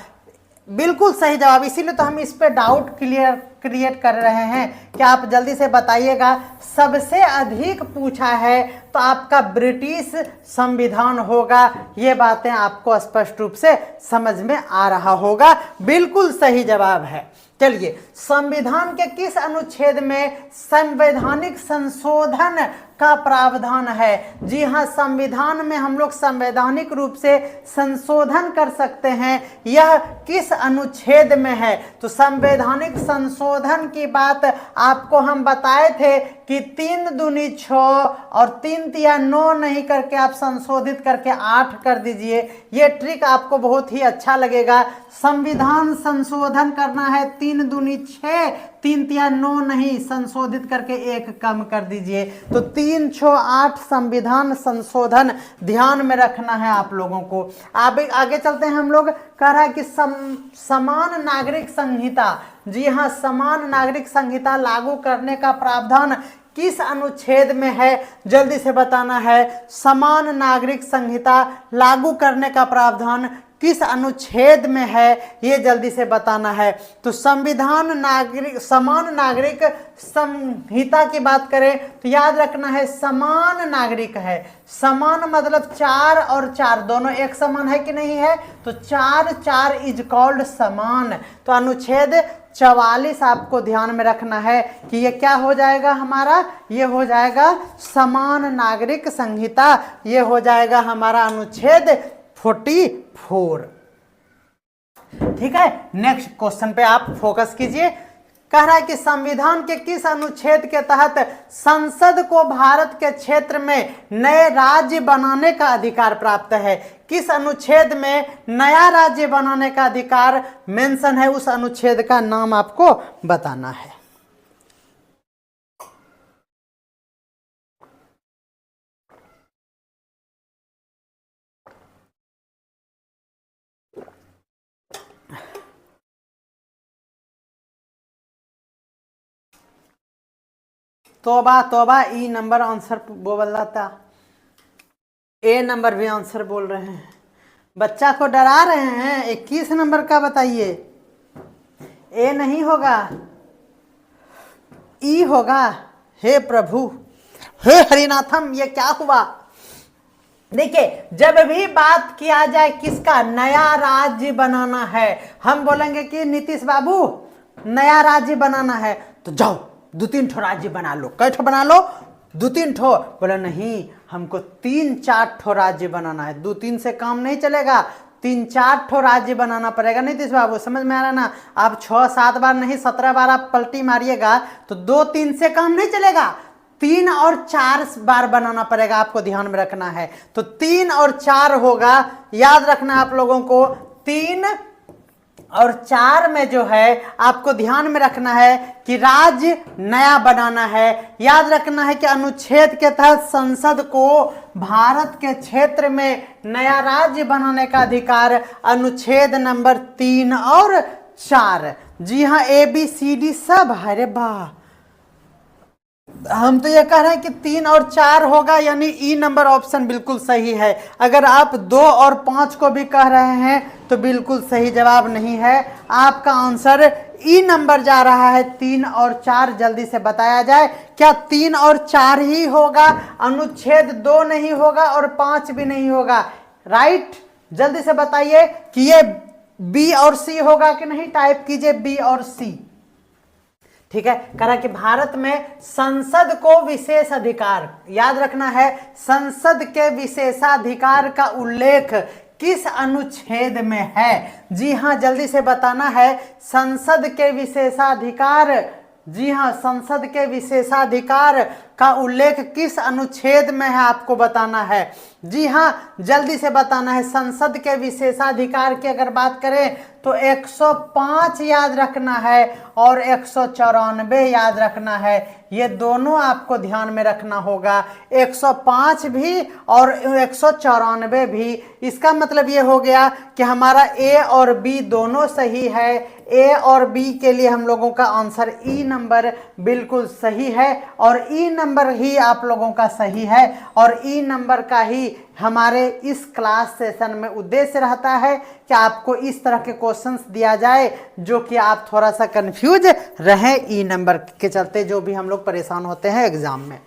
बिल्कुल सही जवाब। इसीलिए तो हम इस पे डाउट क्रिएट कर रहे हैं कि आप जल्दी से बताइएगा। सबसे अधिक पूछा है तो आपका ब्रिटिश संविधान होगा, ये बातें आपको स्पष्ट रूप से समझ में आ रहा होगा, बिल्कुल सही जवाब है। चलिए, संविधान के किस अनुच्छेद में संवैधानिक संशोधन का प्रावधान है? जी हाँ, संविधान में हम लोग संवैधानिक रूप से संशोधन कर सकते हैं, यह किस अनुच्छेद में है? तो संवैधानिक संशोधन की बात आपको हम बताए थे कि 3 दूनी 6 और 3 तिया 9 नहीं करके आप संशोधित करके 8 कर दीजिए। ये ट्रिक आपको बहुत ही अच्छा लगेगा। संविधान संशोधन करना है 3 दूनी 6, 3 तिया 9 नहीं, संशोधित करके 1 कम कर दीजिए। तो 3 6 8 संविधान संशोधन ध्यान में रखना है आप लोगों को। आगे चलते हैं हम लोग। कह रहा है कि समान नागरिक संहिता, जी हाँ, समान नागरिक संहिता लागू करने का प्रावधान किस अनुच्छेद में है? जल्दी से बताना है। समान नागरिक संहिता लागू करने का प्रावधान किस अनुच्छेद में है, ये जल्दी से बताना है। तो संविधान नागरिक समान नागरिक संहिता की बात करें तो याद रखना है समान नागरिक है। समान मतलब 4 और 4 दोनों एक समान है कि नहीं है? तो 4 4 इज कॉल्ड समान। तो अनुच्छेद 44 आपको ध्यान में रखना है कि ये क्या हो जाएगा हमारा, ये हो जाएगा समान नागरिक संहिता, ये हो जाएगा हमारा अनुच्छेद 44। ठीक है, नेक्स्ट क्वेश्चन पे आप फोकस कीजिए। कह रहा है कि संविधान के किस अनुच्छेद के तहत संसद को भारत के क्षेत्र में नए राज्य बनाने का अधिकार प्राप्त है? किस अनुच्छेद में नया राज्य बनाने का अधिकार मेंशन है, उस अनुच्छेद का नाम आपको बताना है। तोबा तोबा, ई नंबर आंसर बोल रहा था, ए नंबर भी आंसर बोल रहे हैं। बच्चा को डरा रहे हैं। 21 नंबर का बताइए। ए नहीं होगा, ई होगा। हे प्रभु, हे हरिनाथम, ये क्या हुआ? देखिए, जब भी बात किया जाए किसका, नया राज्य बनाना है, हम बोलेंगे कि नीतीश बाबू नया राज्य बनाना है, तो जाओ 2-3 ठो राज्य बना लो। कै ठो बना लो? 2-3 ठो। बोला नहीं, हमको 3-4 ठो राज्य बनाना है। 2-3 से काम नहीं चलेगा, 3-4 ठो राज्य बनाना पड़ेगा। नीतीश बाबू समझ में आ रहा ना? आप 6-7 बार नहीं 17 बार आप पलटी मारिएगा तो 2-3 से काम नहीं चलेगा, 3 और 4 बार बनाना पड़ेगा, आपको ध्यान में रखना है। तो 3 और 4 होगा, याद रखना आप लोगों को। 3 और 4 में जो है आपको ध्यान में रखना है कि राज्य नया बनाना है। याद रखना है कि अनुच्छेद के तहत संसद को भारत के क्षेत्र में नया राज्य बनाने का अधिकार, अनुच्छेद नंबर 3 और 4। जी हाँ, ABCD सब है रे बा। हम तो ये कह रहे हैं कि 3 और 4 होगा, यानी ई नंबर ऑप्शन बिल्कुल सही है। अगर आप 2 और 5 को भी कह रहे हैं तो बिल्कुल सही जवाब नहीं है। आपका आंसर ई नंबर जा रहा है। 3 और 4 जल्दी से बताया जाए, क्या 3 और 4 ही होगा? अनुच्छेद 2 नहीं होगा और 5 भी नहीं होगा, राइट? जल्दी से बताइए कि ये बी और सी होगा कि नहीं। टाइप कीजिए बी और सी। ठीक है, कहा कि भारत में संसद को विशेष अधिकार, याद रखना है, संसद के विशेषाधिकार का उल्लेख किस अनुच्छेद में है? जी हाँ, जल्दी से बताना है। संसद के विशेषाधिकार, जी हाँ, संसद के विशेषाधिकार का उल्लेख किस अनुच्छेद में है आपको बताना है। जी हाँ, जल्दी से बताना है। संसद के विशेषाधिकार की अगर बात करें तो 105 याद रखना है और 194 याद रखना है। ये दोनों आपको ध्यान में रखना होगा, 105 भी और 194 भी। इसका मतलब ये हो गया कि हमारा ए और बी दोनों सही है। ए और बी के लिए हम लोगों का आंसर ई नंबर बिल्कुल सही है और ई नंबर ही आप लोगों का सही है और ई नंबर का ही हमारे इस क्लास सेशन में उद्देश्य रहता है कि आपको इस तरह के क्वेश्चंस दिया जाए जो कि आप थोड़ा सा कंफ्यूज रहें ई नंबर के चलते, जो भी हम लोग परेशान होते हैं एग्जाम में।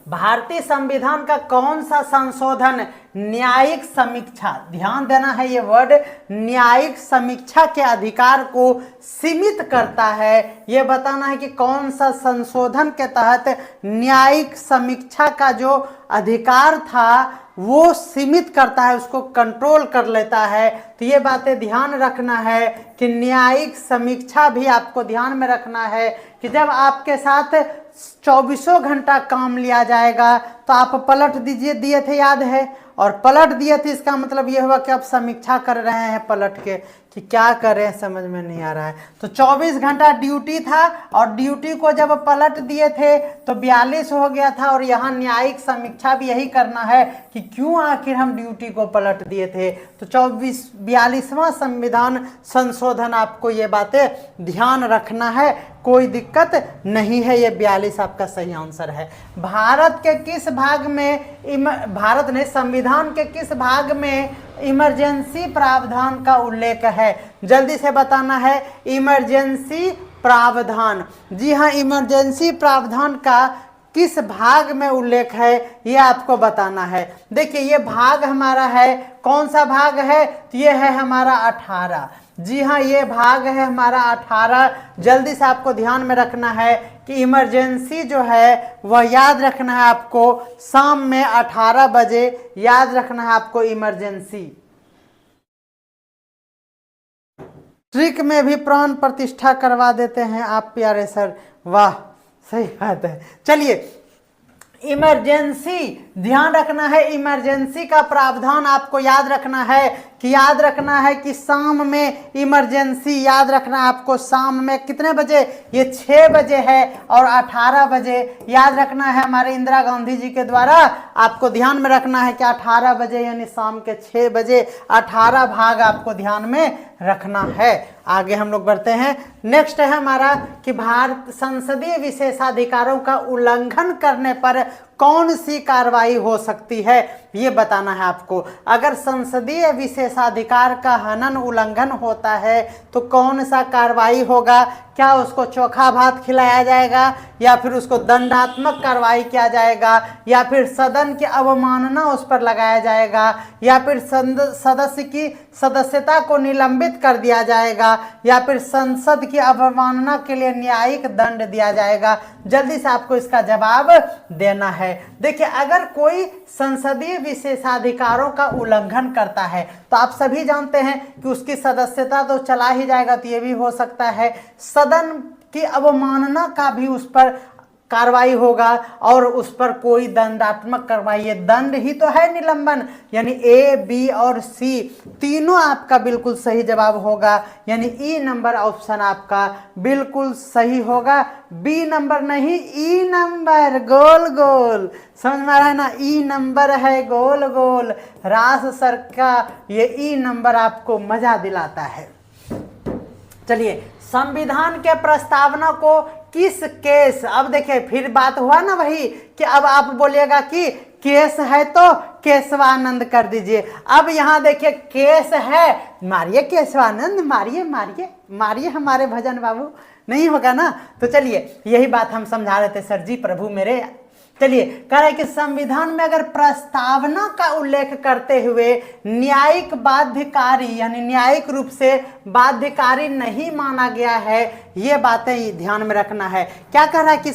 भारतीय संविधान का कौन सा संशोधन न्यायिक समीक्षा, ध्यान देना है ये वर्ड, न्यायिक समीक्षा के अधिकार को सीमित करता है। ये बताना है कि कौन सा संशोधन के तहत न्यायिक समीक्षा का जो अधिकार था वो सीमित करता है, उसको कंट्रोल कर लेता है। तो ये बातें ध्यान रखना है कि न्यायिक समीक्षा भी आपको ध्यान में रखना है कि जब आपके साथ 24 घंटा काम लिया जाएगा तो आप पलट दिए थे, याद है, और पलट दिए थे, इसका मतलब ये हुआ कि आप समीक्षा कर रहे हैं पलट के कि क्या करें समझ में नहीं आ रहा है। तो 24 घंटा ड्यूटी था और ड्यूटी को जब पलट दिए थे तो 42 हो गया था और यहाँ न्यायिक समीक्षा भी यही करना है कि क्यों आखिर हम ड्यूटी को पलट दिए थे। तो 42वां संविधान संशोधन आपको ये बातें ध्यान रखना है, कोई दिक्कत नहीं है। ये 42 आपका सही आंसर है। भारत के किस भाग में भारत ने संविधान के किस भाग में इमरजेंसी प्रावधान का उल्लेख है? जल्दी से बताना है। इमरजेंसी प्रावधान, जी हाँ, इमरजेंसी प्रावधान का किस भाग में उल्लेख है ये आपको बताना है। देखिए ये भाग हमारा है, कौन सा भाग है? तो ये है हमारा 18। जी हाँ, ये भाग है हमारा 18। जल्दी से आपको ध्यान में रखना है कि इमरजेंसी जो है वह याद रखना है आपको, शाम में 18 बजे याद रखना है आपको इमरजेंसी। ट्रिक में भी प्राण प्रतिष्ठा करवा देते हैं आप प्यारे सर, वाह, सही बात है। चलिए इमरजेंसी ध्यान रखना है, इमरजेंसी का प्रावधान आपको याद रखना है कि शाम में इमरजेंसी याद रखना है आपको। शाम में कितने बजे? ये 6 बजे है और 18 बजे याद रखना है। हमारे इंदिरा गांधी जी के द्वारा आपको ध्यान में रखना है कि 18 बजे यानी शाम के 6 बजे 18 भाग आपको ध्यान में रखना है। आगे हम लोग बढ़ते हैं। नेक्स्ट है हमारा कि भारत संसदीय विशेषाधिकारों का उल्लंघन करने पर कौन सी कार्रवाई हो सकती है, ये बताना है आपको। अगर संसदीय विशेषाधिकार का हनन उल्लंघन होता है तो कौन सा कार्रवाई होगा? क्या उसको चोखा भात खिलाया जाएगा या फिर उसको दंडात्मक कार्रवाई किया जाएगा या फिर सदन की अवमानना उस पर लगाया जाएगा या फिर सदस्य की सदस्यता को निलंबित कर दिया जाएगा या फिर संसद की अवमानना के लिए न्यायिक दंड दिया जाएगा? जल्दी से आपको इसका जवाब देना है। देखिए अगर कोई संसदीय विशेषाधिकारों का उल्लंघन करता है तो आप सभी जानते हैं कि उसकी सदस्यता तो चला ही जाएगा, तो ये भी हो सकता है सदन की अवमानना का भी उस पर कार्रवाई होगा और उस पर कोई दंडात्मक कार्रवाई, ये दंड ही तो है निलंबन। यानी ए, बी और सी तीनों आपका बिल्कुल सही जवाब होगा, यानी ई नंबर ऑप्शन आपका बिल्कुल सही होगा। बी नंबर नहीं, ई नंबर, गोल गोल, समझ में आ रहा है ना? ई नंबर है गोल गोल, रास सर का ये ई नंबर आपको मजा दिलाता है। चलिए संविधान के प्रस्तावना को किस केस, अब देखिए फिर बात हुआ ना वही कि अब आप बोलिएगा कि केस है तो केशवानंद कर दीजिए। अब यहाँ देखिए केस है, मारिए केशवानंद, मारिए मारिए मारिए हमारे भजन बाबू, नहीं होगा ना? तो चलिए यही बात हम समझा रहे थे सर जी, प्रभु मेरे। चलिए कह रहे कि संविधान में अगर प्रस्तावना का उल्लेख करते हुए न्यायिक बाध्यकारी यानी न्यायिक रूप से बाध्यकारी नहीं माना गया है, ये बातें ध्यान में रखना है। क्या कह रहा है कि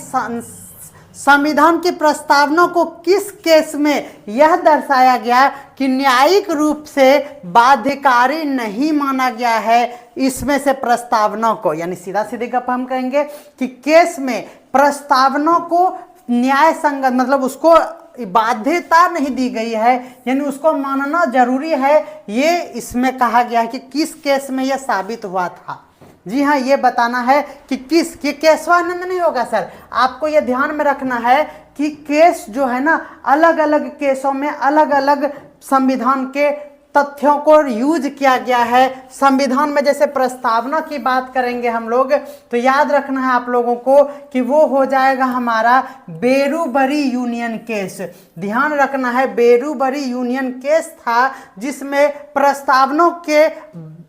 संविधान की प्रस्तावना को किस केस में यह दर्शाया गया कि न्यायिक रूप से बाध्यकारी नहीं माना गया है, इसमें से प्रस्तावना को, यानी सीधा सीधी गप हम कहेंगे कि केस में प्रस्तावना को न्याय संगत, मतलब उसको बाध्यता नहीं दी गई है, यानी उसको मानना जरूरी है, ये इसमें कहा गया है कि किस केस में यह साबित हुआ था। जी हाँ, ये बताना है कि किस, कि केशवानंद नहीं होगा सर, आपको ये ध्यान में रखना है कि केस जो है ना, अलग अलग केसों में अलग अलग संविधान के तथ्यों को यूज किया गया है। संविधान में जैसे प्रस्तावना की बात करेंगे हम लोग, तो याद रखना है आप लोगों को कि वो हो जाएगा हमारा बेरूबरी यूनियन केस। ध्यान रखना है, बेरूबरी यूनियन केस था जिसमें प्रस्तावना के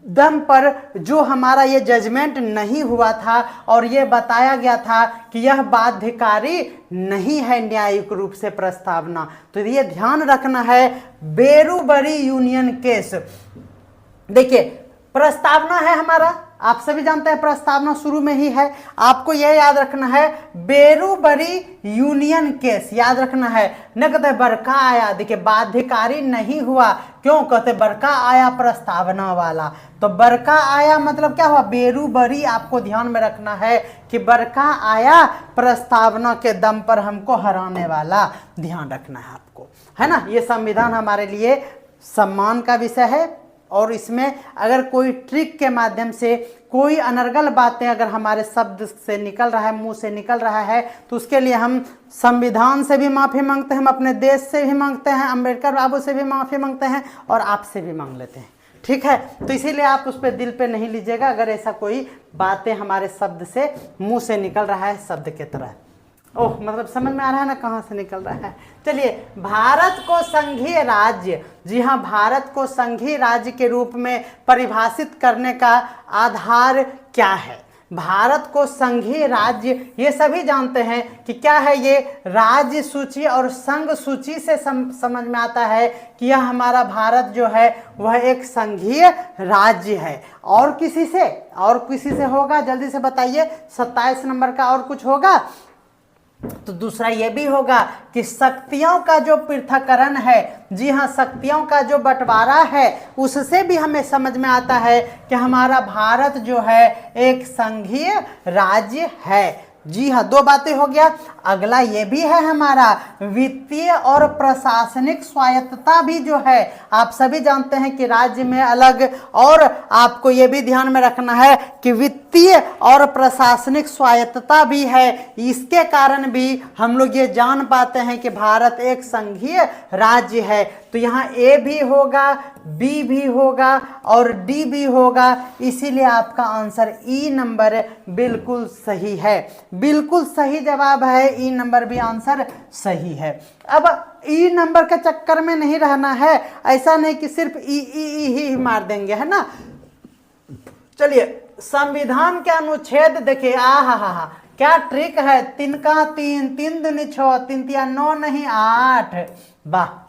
दम पर जो हमारा ये जजमेंट नहीं हुआ था और ये बताया गया था कि यह बाध्यकारी नहीं है न्यायिक रूप से प्रस्तावना। तो ये ध्यान रखना है, बेरूबरी यूनियन केस। देखिए प्रस्तावना है हमारा, आप सभी जानते हैं प्रस्तावना शुरू में ही है, आपको यह याद रखना है बेरूबरी यूनियन केस, याद रखना है। न कहते बरका आया, देखिए बाध्यकारी नहीं हुआ, क्यों कहते बरका आया प्रस्तावना वाला, तो बरका आया मतलब क्या हुआ, बेरूबरी, आपको ध्यान में रखना है कि बरका आया प्रस्तावना के दम पर हमको हराने वाला, ध्यान रखना है आपको, है ना। ये संविधान हमारे लिए सम्मान का विषय है और इसमें अगर कोई ट्रिक के माध्यम से कोई अनर्गल बातें अगर हमारे शब्द से निकल रहा है, मुंह से निकल रहा है, तो उसके लिए हम संविधान से भी माफ़ी मांगते हैं, हम अपने देश से भी मांगते हैं, अम्बेडकर बाबू से भी माफ़ी मांगते हैं और आपसे भी मांग लेते हैं, ठीक है। तो इसीलिए आप उस पर दिल पे नहीं लीजिएगा अगर ऐसा कोई बातें हमारे शब्द से मुंह से निकल रहा है शब्द के तरह। ओह, मतलब समझ में आ रहा है ना कहाँ से निकल रहा है। चलिए, भारत को संघीय राज्य, जी हाँ, भारत को संघीय राज्य के रूप में परिभाषित करने का आधार क्या है। भारत को संघीय राज्य, ये सभी जानते हैं कि क्या है, ये राज्य सूची और संघ सूची से समझ में आता है कि यह हमारा भारत जो है वह एक संघीय राज्य है। और किसी से होगा, जल्दी से बताइए, 27 नंबर का और कुछ होगा? तो दूसरा ये भी होगा कि शक्तियों का जो पृथक्करण है, जी हाँ, शक्तियों का जो बंटवारा है, उससे भी हमें समझ में आता है कि हमारा भारत जो है एक संघीय राज्य है। जी हाँ, दो बातें हो गया। अगला ये भी है हमारा वित्तीय और प्रशासनिक स्वायत्तता भी जो है, आप सभी जानते हैं कि राज्य में अलग, और आपको ये भी ध्यान में रखना है कि वित्तीय और प्रशासनिक स्वायत्तता भी है। इसके कारण भी हम लोग ये जान पाते हैं कि भारत एक संघीय राज्य है। तो यहाँ ए भी होगा, बी भी होगा और डी भी होगा, इसीलिए आपका आंसर ई नंबर बिल्कुल सही है। बिल्कुल सही जवाब है, ई नंबर भी आंसर सही है। अब ई नंबर के चक्कर में नहीं रहना है, ऐसा नहीं कि सिर्फ ई ही मार देंगे, है ना। चलिए, संविधान के अनुच्छेद देखिए, हा क्या ट्रिक है, 3 का 3, 3 दूनी 6, 3 तिया 9 नहीं 8, वाह।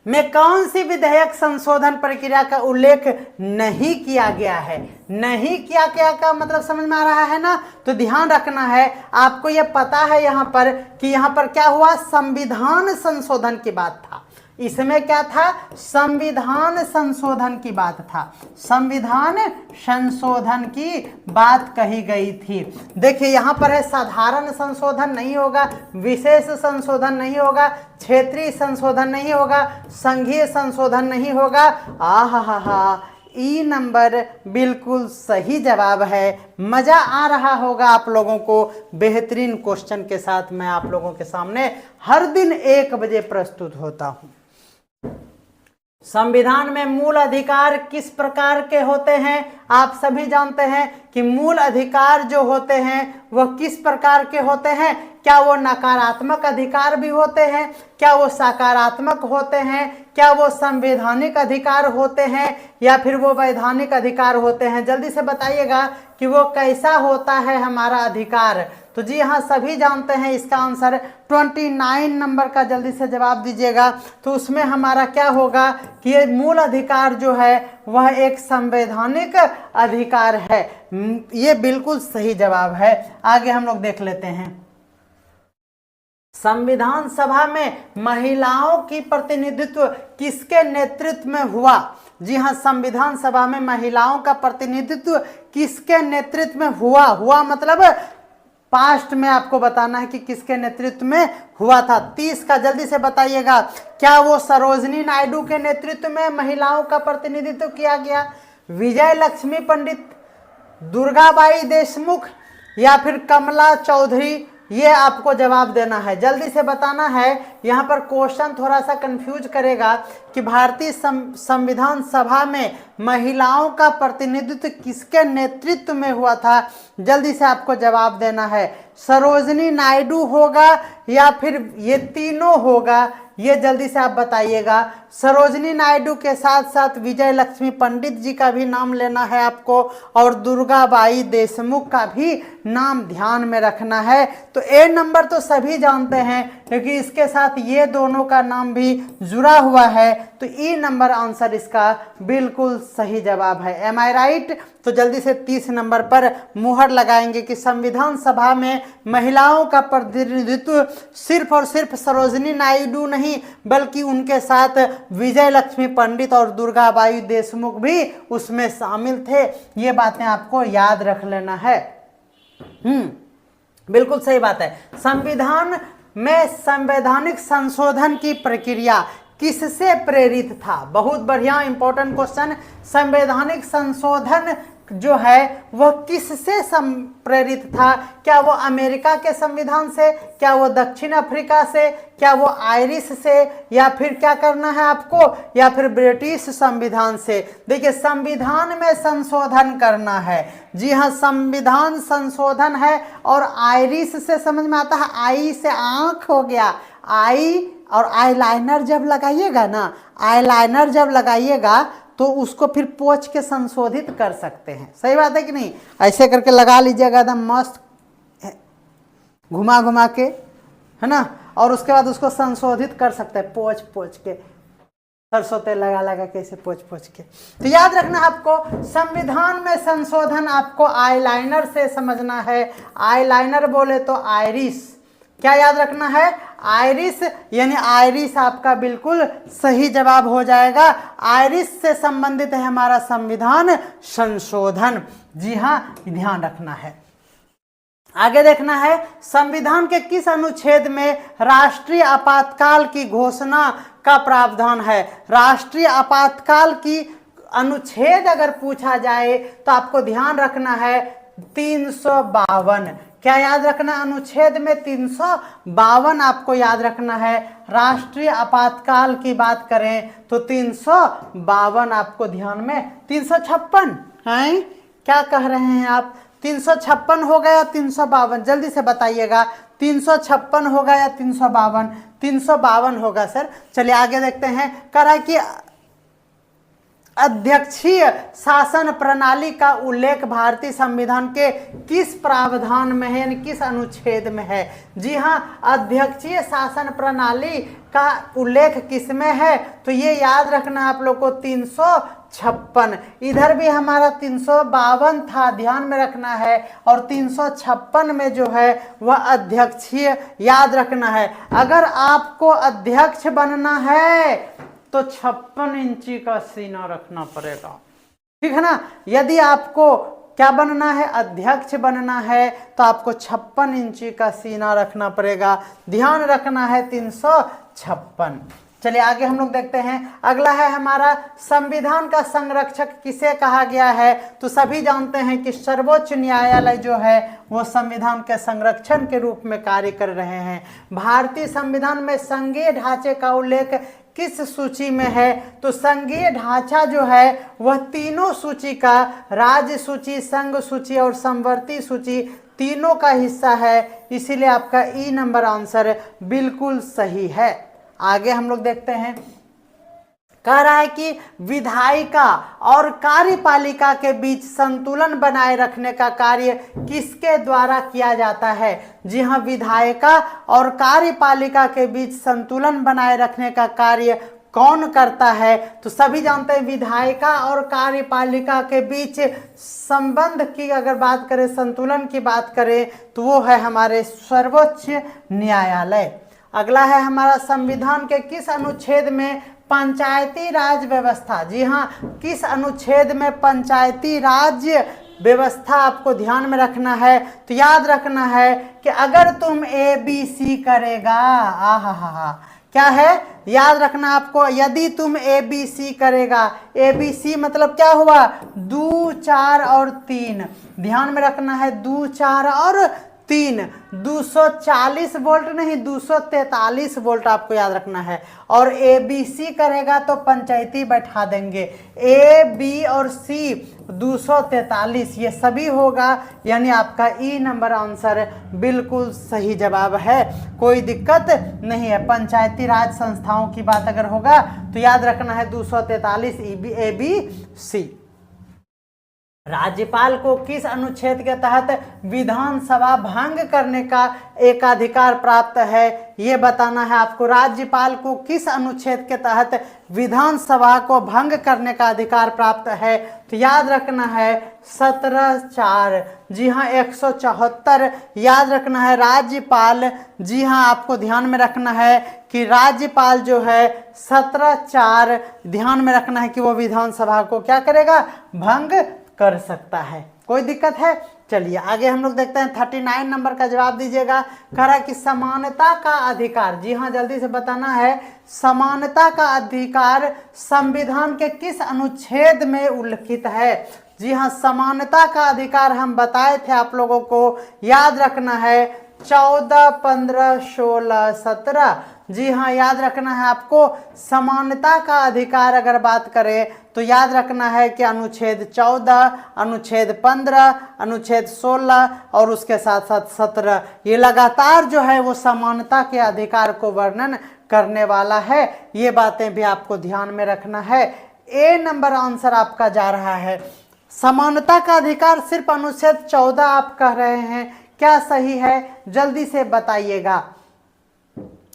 में कौन सी विधेयक संशोधन प्रक्रिया का उल्लेख नहीं किया गया है? नहीं किया गया का मतलब समझ में आ रहा है ना। तो ध्यान रखना है, आपको यह पता है यहाँ पर कि यहाँ पर क्या हुआ, संविधान संशोधन की बात था। इसमें क्या था, संविधान संशोधन की बात था, संविधान संशोधन की बात कही गई थी। देखिए यहाँ पर है, साधारण संशोधन नहीं होगा, विशेष संशोधन नहीं होगा, क्षेत्रीय संशोधन नहीं होगा, संघीय संशोधन नहीं होगा। आहा, ई नंबर बिल्कुल सही जवाब है। मजा आ रहा होगा आप लोगों को। बेहतरीन क्वेश्चन के साथ मैं आप लोगों के सामने हर दिन 1 बजे प्रस्तुत होता हूँ। संविधान में मूल अधिकार किस प्रकार के होते हैं? आप सभी जानते हैं कि मूल अधिकार जो होते हैं वह किस प्रकार के होते हैं। क्या वो नकारात्मक अधिकार भी होते हैं, क्या वो सकारात्मक होते हैं, क्या वो संवैधानिक अधिकार होते हैं या फिर वो वैधानिक अधिकार होते हैं? जल्दी से बताइएगा कि वो कैसा होता है हमारा अधिकार। तो जी हाँ, सभी जानते हैं इसका आंसर 29 नंबर का जल्दी से जवाब दीजिएगा। तो उसमें हमारा क्या होगा कि ये मूल अधिकार जो है वह एक संवैधानिक अधिकार है। ये बिल्कुल सही जवाब है। आगे हम लोग देख लेते हैं। संविधान सभा में महिलाओं की प्रतिनिधित्व किसके नेतृत्व में हुआ? जी हाँ, संविधान सभा में महिलाओं का प्रतिनिधित्व किसके नेतृत्व में हुआ मतलब पास्ट में आपको बताना है कि किसके नेतृत्व में हुआ था। 30 का जल्दी से बताइएगा, क्या वो सरोजिनी नायडू के नेतृत्व में महिलाओं का प्रतिनिधित्व किया गया, विजय लक्ष्मी पंडित, दुर्गाबाई देशमुख या फिर कमला चौधरी? ये आपको जवाब देना है, जल्दी से बताना है। यहाँ पर क्वेश्चन थोड़ा सा कंफ्यूज करेगा कि भारतीय संविधान सभा में महिलाओं का प्रतिनिधित्व किसके नेतृत्व में हुआ था। जल्दी से आपको जवाब देना है, सरोजिनी नायडू होगा या फिर ये तीनों होगा, ये जल्दी से आप बताइएगा। सरोजिनी नायडू के साथ साथ विजय लक्ष्मी पंडित जी का भी नाम लेना है आपको, और दुर्गाबाई देशमुख का भी नाम ध्यान में रखना है। तो ए नंबर तो सभी जानते हैं, क्योंकि इसके साथ ये दोनों का नाम भी जुड़ा हुआ है, तो ई नंबर आंसर इसका बिल्कुल सही जवाब है। एम आई राइट? तो जल्दी से 30 नंबर पर मुहर लगाएंगे कि संविधान सभा में महिलाओं का प्रतिनिधित्व सिर्फ और सिर्फ सरोजिनी नायडू नहीं, बल्कि उनके साथ विजय लक्ष्मी पंडित और दुर्गाबाई देशमुख भी उसमें शामिल थे। ये बातें आपको याद रख लेना है। बिल्कुल सही बात है। संविधान में संवैधानिक संशोधन की प्रक्रिया किससे प्रेरित था? बहुत बढ़िया इंपॉर्टेंट क्वेश्चन। संवैधानिक संशोधन जो है वह किससे प्रेरित था? क्या वो अमेरिका के संविधान से, क्या वो दक्षिण अफ्रीका से, क्या वो आयरिश से, या फिर क्या करना है आपको, या फिर ब्रिटिश संविधान से? देखिए, संविधान में संशोधन करना है। जी हाँ, संविधान संशोधन है, और आयरिश से समझ में आता है, आई से आंख हो गया, आई, और आईलाइनर जब लगाइएगा ना, आईलाइनर जब लगाइएगा तो उसको फिर पोंछ के संशोधित कर सकते हैं। सही बात है कि नहीं? ऐसे करके लगा लीजिएगा एकदम मस्त घुमा घुमा के, है ना, और उसके बाद उसको संशोधित कर सकते हैं पोंछ के, सरसों तेल लगा लगा के, ऐसे पोंछ के। तो याद रखना आपको, संविधान में संशोधन आपको आईलाइनर से समझना है। आईलाइनर बोले तो आयरिश, क्या याद रखना है? आयरिश, यानी आयरिश आपका बिल्कुल सही जवाब हो जाएगा। आयरिश से संबंधित है हमारा संविधान संशोधन। जी हाँ, ध्यान रखना है। आगे देखना है, संविधान के किस अनुच्छेद में राष्ट्रीय आपातकाल की घोषणा का प्रावधान है? राष्ट्रीय आपातकाल की अनुच्छेद अगर पूछा जाए तो आपको ध्यान रखना है 352। क्या याद रखना? अनुच्छेद में 352 आपको याद रखना है। राष्ट्रीय आपातकाल की बात करें तो 352 आपको ध्यान में, 356 है, क्या कह रहे हैं आप? 356 होगा या 352? जल्दी से बताइएगा, 356 होगा या 352? 352 होगा सर। चलिए आगे देखते हैं। कह रहा है कि अध्यक्षीय शासन प्रणाली का उल्लेख भारतीय संविधान के किस प्रावधान में है, यानी किस अनुच्छेद में है? जी हाँ, अध्यक्षीय शासन प्रणाली का उल्लेख किस में है? तो ये याद रखना आप लोग को 356। इधर भी हमारा 352 था, ध्यान में रखना है, और 356 में जो है वह अध्यक्षीय याद रखना है। अगर आपको अध्यक्ष बनना है तो 56 इंची का सीना रखना पड़ेगा, ठीक है ना। यदि आपको क्या बनना है, अध्यक्ष बनना है, तो आपको 56 इंची का सीना रखना पड़ेगा। ध्यान रखना है 356। चलिए आगे हम लोग देखते हैं। अगला है हमारा, संविधान का संरक्षक किसे कहा गया है? तो सभी जानते हैं कि सर्वोच्च न्यायालय जो है वो संविधान के संरक्षण के रूप में कार्य कर रहे हैं। भारतीय संविधान में संघीय ढांचे का उल्लेख किस सूची में है? तो संघीय ढांचा जो है वह तीनों सूची का, राज्य सूची, संघ सूची और समवर्ती सूची, तीनों का हिस्सा है। इसीलिए आपका ई नंबर आंसर बिल्कुल सही है। आगे हम लोग देखते हैं। कह रहा है कि विधायिका और कार्यपालिका के बीच संतुलन बनाए रखने का कार्य किसके द्वारा किया जाता है? जी हाँ, विधायिका और कार्यपालिका के बीच संतुलन बनाए रखने का कार्य कौन करता है? तो सभी जानते हैं विधायिका और कार्यपालिका के बीच संबंध की अगर बात करें, संतुलन की बात करें, तो वो है हमारे सर्वोच्च न्यायालय। अगला है हमारा संविधान के किस अनुच्छेद में पंचायती राज व्यवस्था, जी हाँ, किस अनुच्छेद में पंचायती राज व्यवस्था आपको ध्यान में रखना है। तो याद रखना है कि अगर तुम ABC करेगा, आहा, क्या है, याद रखना आपको, यदि तुम ABC करेगा, ABC मतलब क्या हुआ, 2, 4 और 3, ध्यान में रखना है 2, 4 और 3, 240 वोल्ट नहीं 243 वोल्ट आपको याद रखना है। और ABC करेगा तो पंचायती बैठा देंगे, A, B और C 243 ये सभी होगा, यानी आपका ई नंबर आंसर बिल्कुल सही जवाब है, कोई दिक्कत नहीं है। पंचायती राज संस्थाओं की बात अगर होगा तो याद रखना है 243 ABC। राज्यपाल को किस अनुच्छेद के तहत विधानसभा भंग करने का एकाधिकार प्राप्त है, ये बताना है आपको। राज्यपाल को किस अनुच्छेद के तहत विधानसभा को भंग करने का अधिकार प्राप्त है, तो याद रखना है 17(4), जी हाँ 174 याद रखना है। राज्यपाल, जी हाँ आपको ध्यान में रखना है कि राज्यपाल जो है 17(4 ध्यान में रखना है कि वो विधानसभा को क्या करेगा, भंग कर सकता है, कोई दिक्कत है। चलिए आगे हम लोग देखते हैं 39 नंबर का जवाब दीजिएगा। कह रहा है कि समानता का अधिकार, जी हाँ जल्दी से बताना है, समानता का अधिकार संविधान के किस अनुच्छेद में उल्लिखित है। जी हाँ, समानता का अधिकार हम बताए थे आप लोगों को, याद रखना है 14, 15, 16, 17, जी हाँ याद रखना है आपको। समानता का अधिकार अगर बात करें तो याद रखना है कि अनुच्छेद 14, अनुच्छेद 15, अनुच्छेद 16 और उसके साथ साथ 17, ये लगातार जो है वो समानता के अधिकार को वर्णन करने वाला है, ये बातें भी आपको ध्यान में रखना है। ए नंबर आंसर आपका जा रहा है। समानता का अधिकार सिर्फ अनुच्छेद 14 आप कह रहे हैं, क्या सही है, जल्दी से बताइएगा,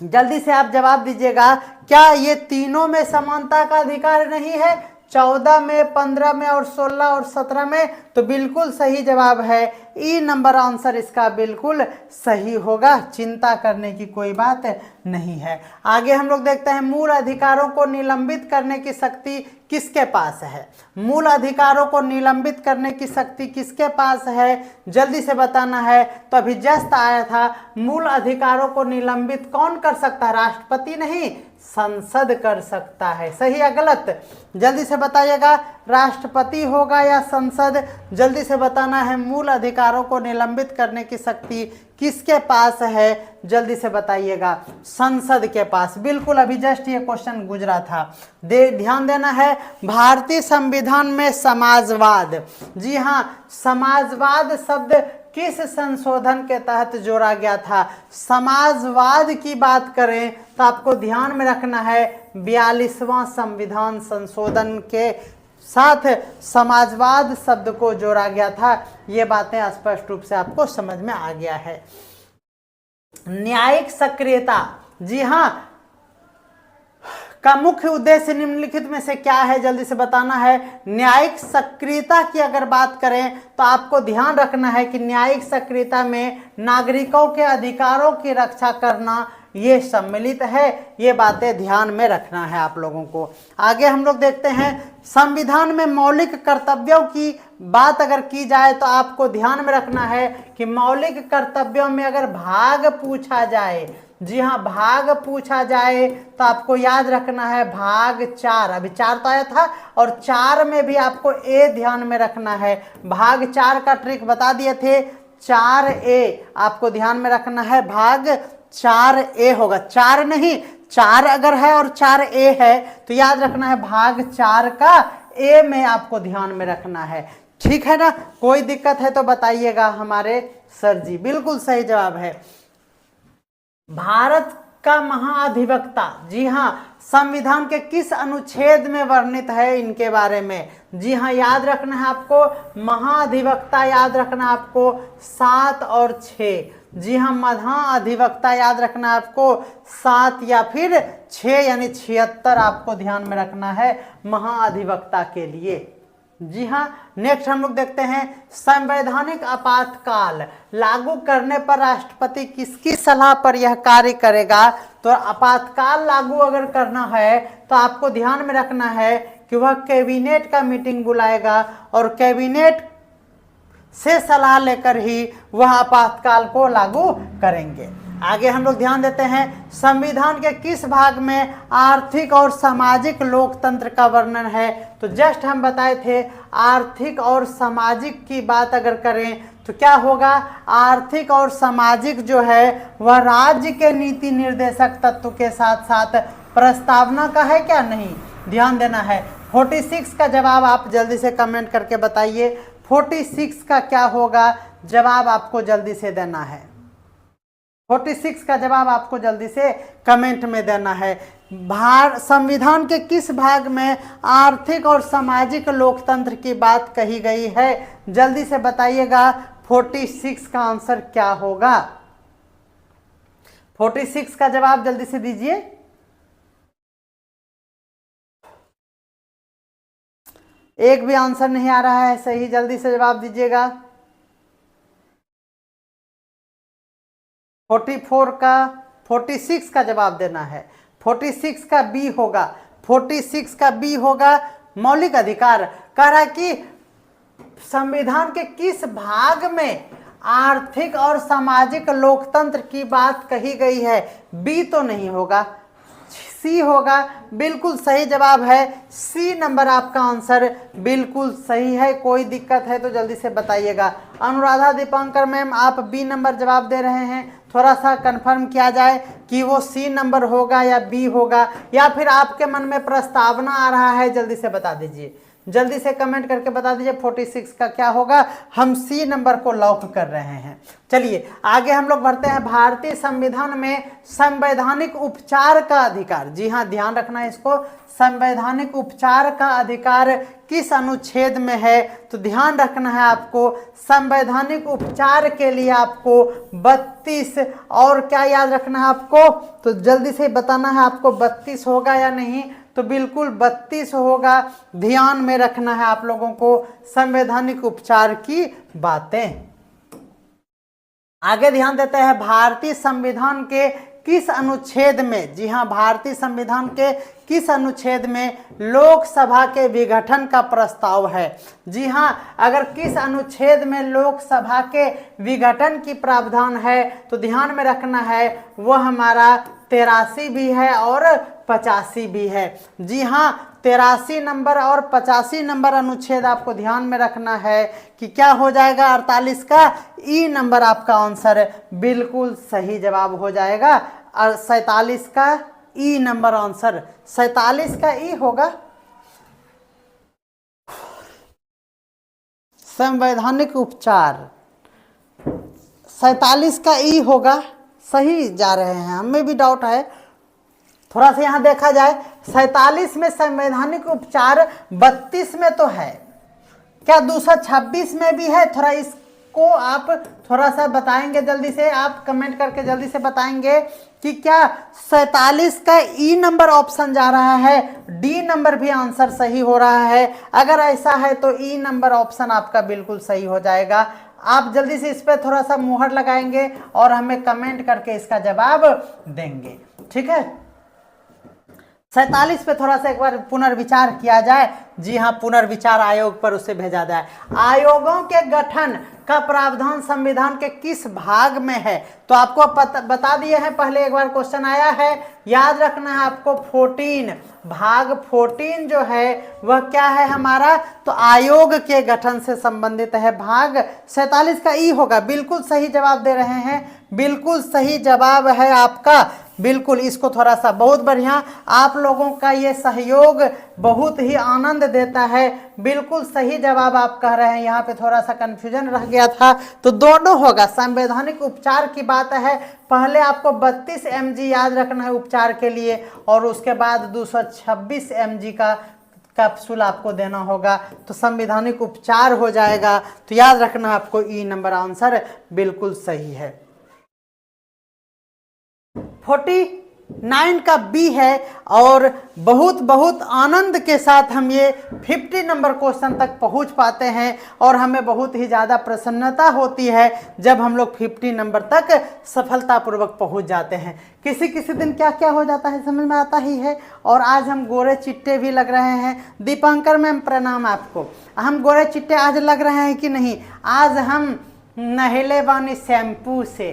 जल्दी से आप जवाब दीजिएगा। क्या ये तीनों में समानता का अधिकार नहीं है, 14 में, 15 में और 16 और 17 में? तो बिल्कुल सही जवाब है, ई नंबर आंसर इसका बिल्कुल सही होगा, चिंता करने की कोई बात नहीं है। आगे हम लोग देखते हैं मूल अधिकारों को निलंबित करने की शक्ति किसके पास है। मूल अधिकारों को निलंबित करने की शक्ति किसके पास है, जल्दी से बताना है। तो अभी जस्ट आया था, मूल अधिकारों को निलंबित कौन कर सकता है, राष्ट्रपति नहीं, संसद कर सकता है। सही या गलत, जल्दी से बताइएगा, राष्ट्रपति होगा या संसद, जल्दी से बताना है। मूल अधिकारों को निलंबित करने की शक्ति किसके पास है, जल्दी से बताइएगा, संसद के पास, बिल्कुल अभी जस्ट ये क्वेश्चन गुजरा था। ध्यान देना है, भारतीय संविधान में समाजवाद, जी हाँ समाजवाद शब्द किस संशोधन के तहत जोड़ा गया था। समाजवाद की बात करें तो आपको ध्यान में रखना है 42वां संविधान संशोधन के साथ समाजवाद शब्द को जोड़ा गया था, ये बातें स्पष्ट रूप से आपको समझ में आ गया है। न्यायिक सक्रियता, जी हाँ का मुख्य उद्देश्य निम्नलिखित में से क्या है, जल्दी से बताना है। न्यायिक सक्रियता की अगर बात करें तो आपको ध्यान रखना है कि न्यायिक सक्रियता में नागरिकों के अधिकारों की रक्षा करना ये सम्मिलित है, ये बातें ध्यान में रखना है आप लोगों को। आगे हम लोग देखते हैं, संविधान में मौलिक कर्तव्यों की बात अगर की जाए तो आपको ध्यान में रखना है कि मौलिक कर्तव्यों में अगर भाग पूछा जाए, जी हाँ भाग पूछा जाए तो आपको याद रखना है भाग 4, अभी 4 तो आया था, और 4 में भी आपको ए ध्यान में रखना है। भाग 4 का ट्रिक बता दिए थे, 4A आपको ध्यान में रखना है, भाग 4A होगा, 4 नहीं, 4 अगर है और 4A है तो याद रखना है भाग 4 का ए में आपको ध्यान में रखना है, ठीक है ना। कोई दिक्कत है तो बताइएगा हमारे सर जी, बिल्कुल सही जवाब है। भारत का महाधिवक्ता, जी हाँ संविधान के किस अनुच्छेद में वर्णित है, इनके बारे में, जी हाँ याद रखना है आपको, महाधिवक्ता याद रखना आपको 7 और 6, जी हाँ महाधिवक्ता याद रखना आपको 7 या फिर 6 यानी 76 आपको ध्यान में रखना है महाधिवक्ता के लिए। जी हाँ। नेक्स्ट हम लोग देखते हैं संवैधानिक आपातकाल लागू करने पर राष्ट्रपति किसकी सलाह पर यह कार्य करेगा। तो आपातकाल लागू अगर करना है तो आपको ध्यान में रखना है कि वह कैबिनेट का मीटिंग बुलाएगा और कैबिनेट से सलाह लेकर ही वह आपातकाल को लागू करेंगे। आगे हम लोग ध्यान देते हैं संविधान के किस भाग में आर्थिक और सामाजिक लोकतंत्र का वर्णन है। तो जस्ट हम बताए थे आर्थिक और सामाजिक की बात अगर करें तो क्या होगा, आर्थिक और सामाजिक जो है वह राज्य के नीति निर्देशक तत्व के साथ साथ प्रस्तावना का है क्या, नहीं, ध्यान देना है। 46 का जवाब आप जल्दी से कमेंट करके बताइए, 46 का क्या होगा, जवाब आपको जल्दी से देना है। 46 का जवाब आपको जल्दी से कमेंट में देना है। संविधान के किस भाग में आर्थिक और सामाजिक लोकतंत्र की बात कही गई है, जल्दी से बताइएगा 46 का आंसर क्या होगा। 46 का जवाब जल्दी से दीजिए। एक भी आंसर नहीं आ रहा है सही, जल्दी से जवाब दीजिएगा। 44 का 46 का जवाब देना है। 46 का बी होगा, 46 का बी होगा। मौलिक अधिकार कह रहा है कि संविधान के किस भाग में आर्थिक और सामाजिक लोकतंत्र की बात कही गई है, बी तो नहीं होगा, सी होगा। बिल्कुल सही जवाब है, सी नंबर आपका आंसर बिल्कुल सही है। कोई दिक्कत है तो जल्दी से बताइएगा। अनुराधा दीपांकर मैम आप बी नंबर जवाब दे रहे हैं, थोड़ा सा कंफर्म किया जाए कि वो सी नंबर होगा या बी होगा, या फिर आपके मन में प्रस्तावना आ रहा है, जल्दी से बता दीजिए, जल्दी से कमेंट करके बता दीजिए 46 का क्या होगा। हम सी नंबर को लॉक कर रहे हैं। चलिए आगे हम लोग बढ़ते हैं। भारतीय संविधान में संवैधानिक उपचार का अधिकार, जी हाँ ध्यान रखना है इसको, संवैधानिक उपचार का अधिकार किस अनुच्छेद में है। तो ध्यान रखना है आपको, संवैधानिक उपचार के लिए आपको 32 और क्या याद रखना है आपको, तो जल्दी से बताना है आपको 32 होगा या नहीं। तो बिल्कुल 32 होगा, ध्यान में रखना है आप लोगों को संवैधानिक उपचार की बातें। आगे ध्यान देते हैं भारतीय संविधान के किस अनुच्छेद में, जी हां भारतीय संविधान के किस अनुच्छेद में लोकसभा के विघटन का प्रस्ताव है। जी हां अगर किस अनुच्छेद में लोकसभा के विघटन की प्रावधान है तो ध्यान में रखना है वो हमारा 83 भी है और 85 भी है। जी हाँ 83 नंबर और 85 नंबर अनुच्छेद आपको ध्यान में रखना है कि क्या हो जाएगा, 48 का ई नंबर आपका आंसर बिल्कुल सही जवाब हो जाएगा। और 47 का ई नंबर आंसर, 47 का ई होगा। संवैधानिक उपचार 47 का ई होगा, सही जा रहे हैं, हमें भी डाउट है, थोड़ा सा यहाँ देखा जाए 47 में संवैधानिक उपचार 32 में तो है, क्या 226 में भी है, थोड़ा इसको आप थोड़ा सा बताएंगे जल्दी से, आप कमेंट करके जल्दी से बताएंगे कि क्या 47 का ई नंबर ऑप्शन जा रहा है, डी नंबर भी आंसर सही हो रहा है। अगर ऐसा है तो ई नंबर ऑप्शन आपका बिल्कुल सही हो जाएगा। आप जल्दी से इस पर थोड़ा सा मुहर लगाएंगे और हमें कमेंट करके इसका जवाब देंगे, ठीक है। 47 पे थोड़ा सा एक बार पुनर्विचार किया जाए। जी हाँ पुनर्विचार आयोग पर उसे भेजा जाए। आयोगों के गठन का प्रावधान संविधान के किस भाग में है, तो आपको बता दिए हैं, पहले एक बार क्वेश्चन आया है, याद रखना है आपको 14 भाग 14 जो है वह क्या है हमारा, तो आयोग के गठन से संबंधित है। भाग 47 का ई होगा, बिल्कुल सही जवाब दे रहे हैं, बिल्कुल सही जवाब है आपका, बिल्कुल। इसको थोड़ा सा बहुत बढ़िया, आप लोगों का ये सहयोग बहुत ही आनंद देता है, बिल्कुल सही जवाब आप कह रहे हैं। यहाँ पे थोड़ा सा कंफ्यूजन रह गया था, तो दोनों होगा। संवैधानिक उपचार की बात है, पहले आपको 32 mg याद रखना है उपचार के लिए, और उसके बाद 226 mg का कैप्सूल आपको देना होगा, तो संवैधानिक उपचार हो जाएगा। तो याद रखना आपको ई नंबर आंसर बिल्कुल सही है। 9 का बी है। और बहुत बहुत आनंद के साथ हम ये 50 नंबर क्वेश्चन तक पहुंच पाते हैं और हमें बहुत ही ज़्यादा प्रसन्नता होती है जब हम लोग 50 नंबर तक सफलतापूर्वक पहुंच जाते हैं। किसी किसी दिन क्या क्या हो जाता है समझ में आता ही है। और आज हम गोरे चिट्टे भी लग रहे हैं। दीपांकर मैम प्रणाम आपको। हम गोरे चिट्टे आज लग रहे हैं कि नहीं? आज हम नहले बानी शैम्पू से,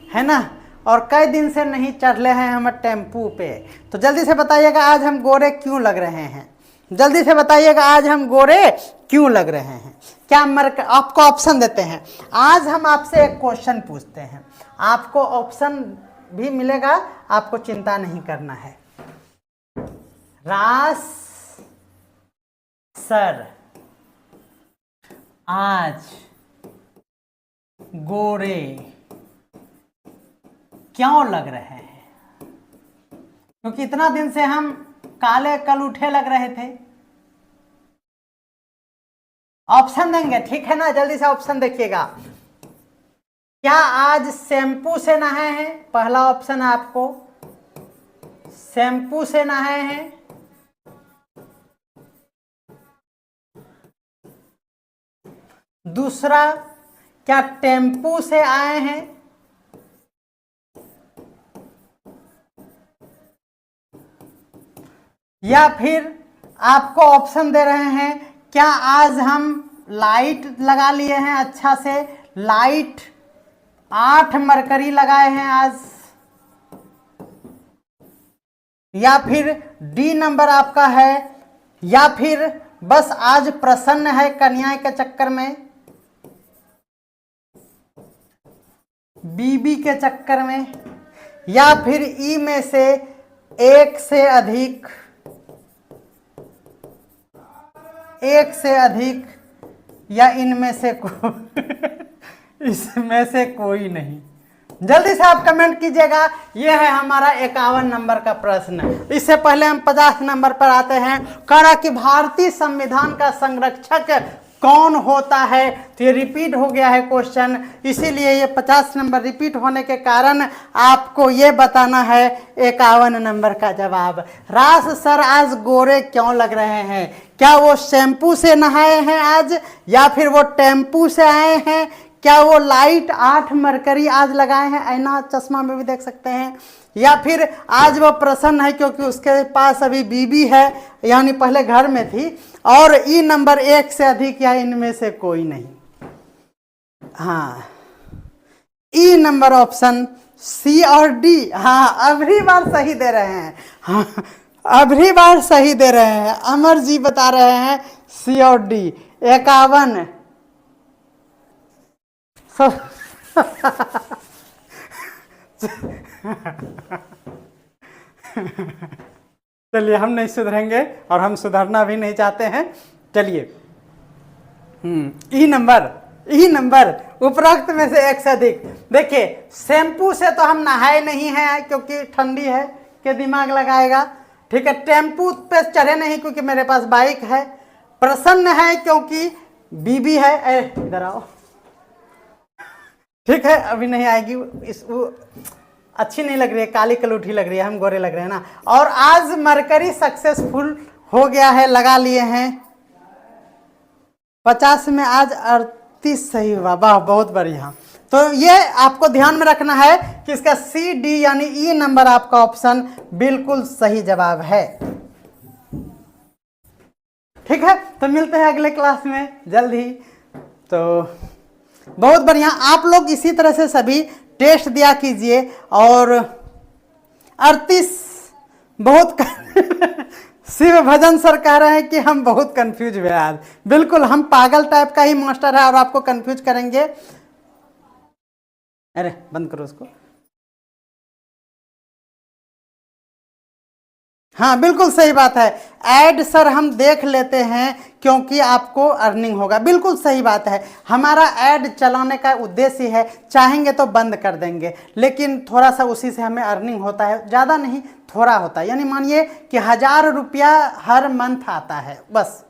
है ना, और कई दिन से नहीं चढ़ले हैं हम टेम्पू पे। तो जल्दी से बताइएगा आज हम गोरे क्यों लग रहे हैं? जल्दी से बताइएगा आज हम गोरे क्यों लग रहे हैं? क्या आपको ऑप्शन देते हैं। आज हम आपसे एक क्वेश्चन पूछते हैं, आपको ऑप्शन भी मिलेगा, आपको चिंता नहीं करना है। रास सर आज गोरे क्यों लग रहे हैं? क्योंकि इतना दिन से हम काले कल उठे लग रहे थे। ऑप्शन देंगे, ठीक है ना? जल्दी से ऑप्शन देखिएगा। क्या आज शैम्पू से नहाए हैं? पहला ऑप्शन है आपको, शैम्पू से नहाए हैं। दूसरा, क्या टेम्पू से आए हैं? या फिर आपको ऑप्शन दे रहे हैं, क्या आज हम लाइट लगा लिए हैं अच्छा से, लाइट 8 मरकरी लगाए हैं आज। या फिर डी नंबर आपका है, या फिर बस आज प्रसन्न है कन्या के चक्कर में, बीबी के चक्कर में, या फिर ई में से एक से अधिक या इनमें से इसमें से कोई नहीं। जल्दी से आप कमेंट कीजिएगा। यह है हमारा 51 नंबर का प्रश्न। इससे पहले हम 50 नंबर पर आते हैं। कहा कि भारतीय संविधान का संरक्षक कौन होता है? तो ये रिपीट हो गया है क्वेश्चन, इसीलिए ये 50 नंबर रिपीट होने के कारण आपको ये बताना है 51 नंबर का जवाब। रास सर आज गोरे क्यों लग रहे हैं? क्या वो शैम्पू से नहाए हैं आज, या फिर वो टेम्पू से आए हैं? क्या वो लाइट 8 मरकरी आज लगाए हैं, ऐना चश्मा में भी देख सकते हैं? या फिर आज वो प्रसन्न है क्योंकि उसके पास अभी बीबी है, यानी पहले घर में थी, और ई नंबर 1 से अधिक या इनमें से कोई नहीं। हाँ, ई नंबर ऑप्शन सी और डी। हाँ, अबरी बार सही दे रहे हैं। हाँ, अबरी बार सही दे रहे हैं। अमर जी बता रहे हैं सी और डी। 51 चलिए, हम नहीं सुधरेंगे और हम सुधरना भी नहीं चाहते हैं। चलिए, ई नंबर उपरोक्त में से एक से अधिक। देखिए, शैम्पू से तो हम नहाए नहीं हैं क्योंकि ठंडी है, के दिमाग लगाएगा। ठीक है, टेम्पू पे चढ़े नहीं क्योंकि मेरे पास बाइक है। प्रसन्न है क्योंकि बीबी है। इधर आओ, ठीक है, अभी नहीं आएगी। वो अच्छी नहीं लग रही है, काली कलूठी लग रही है, हम गोरे लग रहे हैं ना। और आज मरकरी सक्सेसफुल हो गया है, लगा लिए हैं। 50 में आज 38 सही हुआ। वाह, बहुत बढ़िया। तो ये आपको ध्यान में रखना है कि इसका सी डी यानी ई नंबर आपका ऑप्शन बिल्कुल सही जवाब है। ठीक है, तो मिलते हैं अगले क्लास में जल्द ही। तो बहुत बढ़िया, आप लोग इसी तरह से सभी टेस्ट दिया कीजिए। और 38 बहुत शिव भजन सर कह रहे हैं कि हम बहुत कंफ्यूज हुए आज। बिल्कुल, हम पागल टाइप का ही मास्टर है और आपको कंफ्यूज करेंगे। अरे बंद करो उसको। हाँ, बिल्कुल सही बात है। ऐड सर हम देख लेते हैं क्योंकि आपको अर्निंग होगा। बिल्कुल सही बात है। हमारा ऐड चलाने का उद्देश्य है, चाहेंगे तो बंद कर देंगे, लेकिन थोड़ा सा उसी से हमें अर्निंग होता है, ज़्यादा नहीं, थोड़ा होता है। यानी मानिए कि 1000 रुपया हर मंथ आता है, बस।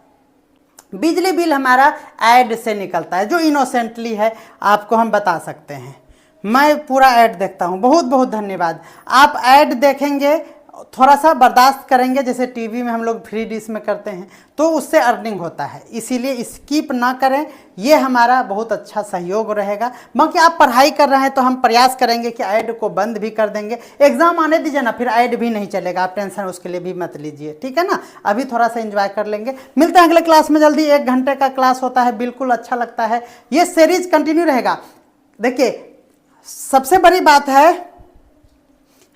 बिजली बिल हमारा ऐड से निकलता है, जो इनोसेंटली है, आपको हम बता सकते हैं। मैं पूरा ऐड देखता हूँ, बहुत बहुत धन्यवाद। आप ऐड देखेंगे, थोड़ा सा बर्दाश्त करेंगे, जैसे टीवी में हम लोग फ्री डिश में करते हैं तो उससे अर्निंग होता है, इसीलिए स्किप ना करें, ये हमारा बहुत अच्छा सहयोग रहेगा। बाकी आप पढ़ाई कर रहे हैं तो हम प्रयास करेंगे कि ऐड को बंद भी कर देंगे, एग्जाम आने दीजिए ना, फिर ऐड भी नहीं चलेगा, आप टेंशन उसके लिए भी मत लीजिए, ठीक है ना। अभी थोड़ा सा एंजॉय कर लेंगे, मिलते हैं अगले क्लास में जल्दी। 1 घंटे का क्लास होता है, बिल्कुल अच्छा लगता है, ये सीरीज कंटिन्यू रहेगा। देखिए सबसे बड़ी बात है,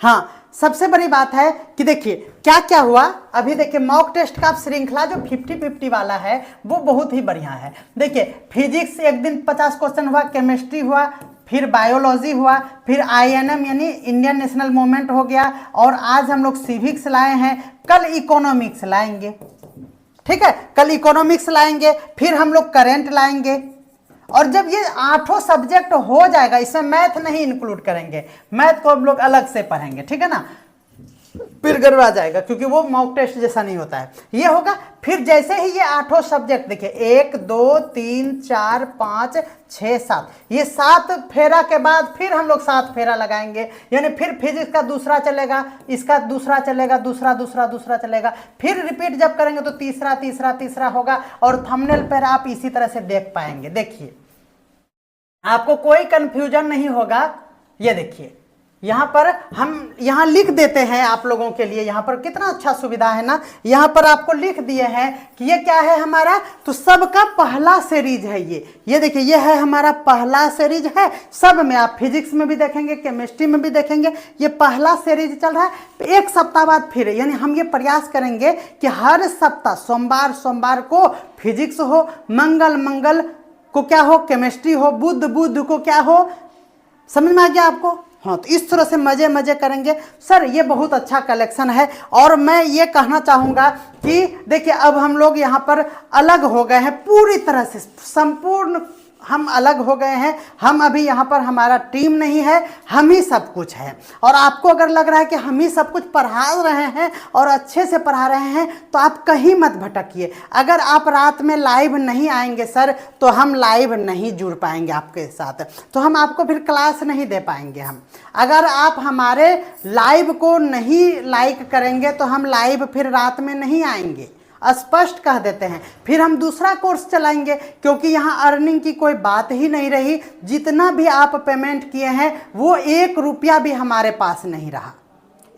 हाँ सबसे बड़ी बात है कि देखिए क्या क्या हुआ। अभी देखिए मॉक टेस्ट का श्रृंखला जो 50-50 वाला है वो बहुत ही बढ़िया है। देखिए फिजिक्स एक दिन 50 क्वेश्चन हुआ, केमिस्ट्री हुआ, फिर बायोलॉजी हुआ, फिर INM यानी इंडियन नेशनल मूवमेंट हो गया, और आज हम लोग सिविक्स लाए हैं, कल इकोनॉमिक्स लाएंगे, ठीक है, कल इकोनॉमिक्स लाएंगे, फिर हम लोग करेंट लाएंगे। और जब ये 8 सब्जेक्ट हो जाएगा, इसमें मैथ नहीं इंक्लूड करेंगे, मैथ को हम लोग अलग से पढ़ेंगे, ठीक है ना, फिर गड़बड़ा जाएगा क्योंकि वो मॉक टेस्ट जैसा नहीं होता है, ये होगा। फिर जैसे ही ये 8 सब्जेक्ट देखिए 1 2 3 4 5 6 7, ये 7 फेरा के बाद फिर हम लोग 7 फेरा लगाएंगे, यानी फिर फिजिक्स का दूसरा चलेगा, इसका दूसरा चलेगा, दूसरा दूसरा दूसरा चलेगा, फिर रिपीट जब करेंगे तो तीसरा तीसरा तीसरा होगा, और थंबनेल पर आप इसी तरह से देख पाएंगे। देखिए आपको कोई कंफ्यूजन नहीं होगा। ये देखिए यहाँ पर हम यहाँ लिख देते हैं आप लोगों के लिए, यहाँ पर कितना अच्छा सुविधा है ना, यहाँ पर आपको लिख दिए हैं कि ये क्या है हमारा, तो सबका पहला सीरीज है ये देखिए, ये है हमारा पहला सीरीज है। सब में आप फिजिक्स में भी देखेंगे, केमिस्ट्री में भी देखेंगे, ये पहला सीरीज चल रहा है। 1 सप्ताह बाद फिर, यानी हम ये प्रयास करेंगे कि हर सप्ताह सोमवार को फिजिक्स हो, मंगल को क्या हो, केमिस्ट्री हो, बुध को क्या हो, समझ में आ गया आपको। हाँ तो इस तरह से मजे करेंगे सर, ये बहुत अच्छा कलेक्शन है। और मैं ये कहना चाहूँगा कि देखिए अब हम लोग यहाँ पर अलग हो गए हैं, पूरी तरह से संपूर्ण हम अलग हो गए हैं। हम अभी यहाँ पर हमारा टीम नहीं है, हम ही सब कुछ है। और आपको अगर लग रहा है कि हम ही सब कुछ पढ़ा रहे हैं और अच्छे से पढ़ा रहे हैं तो आप कहीं मत भटकिए। अगर आप रात में लाइव नहीं आएंगे सर तो हम लाइव नहीं जुड़ पाएंगे आपके साथ, तो हम आपको फिर क्लास नहीं दे पाएंगे। हम अगर आप हमारे लाइव को नहीं लाइक करेंगे तो हम लाइव फिर रात में नहीं आएंगे, स्पष्ट कह देते हैं। फिर हम दूसरा कोर्स चलाएंगे क्योंकि यहाँ अर्निंग की कोई बात ही नहीं रही। जितना भी आप पेमेंट किए हैं वो 1 रुपया भी हमारे पास नहीं रहा,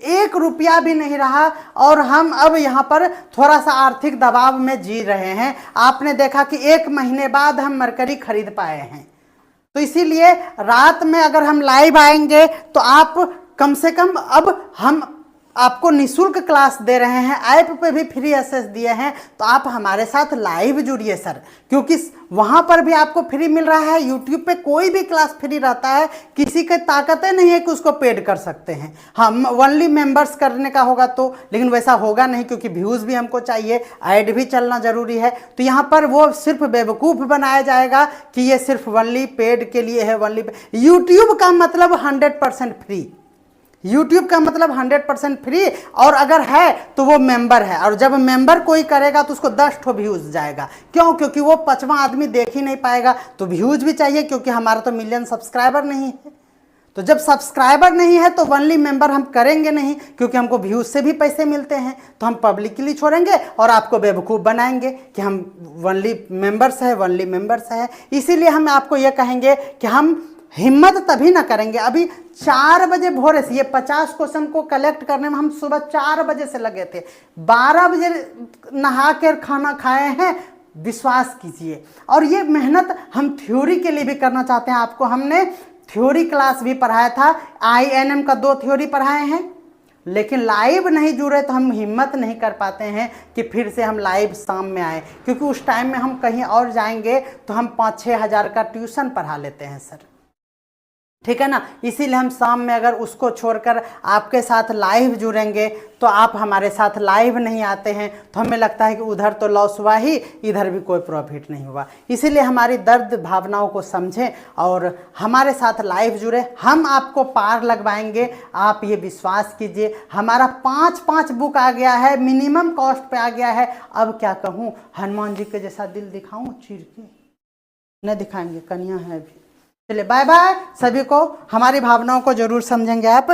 1 रुपया भी नहीं रहा। और हम अब यहाँ पर थोड़ा सा आर्थिक दबाव में जी रहे हैं। आपने देखा कि 1 महीने बाद हम मरकरी खरीद पाए हैं, तो इसीलिए रात में अगर हम लाइव आएंगे तो आप कम से कम, अब हम आपको निःशुल्क क्लास दे रहे हैं, ऐप पे भी फ्री एक्सेस दिए हैं, तो आप हमारे साथ लाइव जुड़िए सर, क्योंकि वहाँ पर भी आपको फ्री मिल रहा है। यूट्यूब पे कोई भी क्लास फ्री रहता है, किसी की ताकतें नहीं है कि उसको पेड कर सकते हैं। हम ओनली मेंबर्स करने का होगा तो, लेकिन वैसा होगा नहीं क्योंकि व्यूज़ भी हमको चाहिए, ऐड भी चलना ज़रूरी है। तो यहाँ पर वो सिर्फ बेवकूफ़ बनाया जाएगा कि ये सिर्फ ओनली पेड के लिए है। ओनली यूट्यूब का मतलब 100% फ्री, YouTube का मतलब 100% फ्री, और अगर है तो वो मेंबर है। और जब मेंबर कोई करेगा तो उसको 10 ठो व्यूज़ जाएगा। क्यों? क्योंकि वो 5वां आदमी देख ही नहीं पाएगा, तो व्यूज़ भी चाहिए, क्योंकि हमारा तो मिलियन सब्सक्राइबर नहीं है। तो जब सब्सक्राइबर नहीं है तो ओनली मेंबर हम करेंगे नहीं, क्योंकि हमको व्यूज़ से भी पैसे मिलते हैं। तो हम पब्लिकली छोड़ेंगे और आपको बेवकूफ़ बनाएंगे कि हम ओनली मेंबर्स है। इसीलिए हम आपको ये कहेंगे कि हम हिम्मत तभी ना करेंगे। अभी 4 बजे भोर से ये 50 क्वेश्चन को कलेक्ट करने में हम सुबह 4 बजे से लगे थे, 12 बजे नहा कर खाना खाए हैं, विश्वास कीजिए। और ये मेहनत हम थ्योरी के लिए भी करना चाहते हैं। आपको हमने थ्योरी क्लास भी पढ़ाया था, INM का 2 थ्योरी पढ़ाए हैं, लेकिन लाइव नहीं जुड़े तो हम हिम्मत नहीं कर पाते हैं कि फिर से हम लाइव शाम में आए, क्योंकि उस टाइम में हम कहीं और जाएंगे तो हम 5-6 हज़ार का ट्यूशन पढ़ा लेते हैं सर, ठीक है ना। इसीलिए हम शाम में अगर उसको छोड़कर आपके साथ लाइव जुड़ेंगे तो आप हमारे साथ लाइव नहीं आते हैं तो हमें लगता है कि उधर तो लॉस हुआ ही, इधर भी कोई प्रॉफिट नहीं हुआ। इसीलिए हमारी दर्द भावनाओं को समझें और हमारे साथ लाइव जुड़े। हम आपको पार लगवाएंगे, आप ये विश्वास कीजिए। हमारा 5-5 बुक आ गया है, मिनिमम कॉस्ट पे आ गया है। अब क्या कहूँ, हनुमान जी के जैसा दिल दिखाऊँ चीर के? नहीं दिखाएंगे, कन्या है अभी। चलिए बाय बाय सभी को। हमारी भावनाओं को जरूर समझेंगे आप।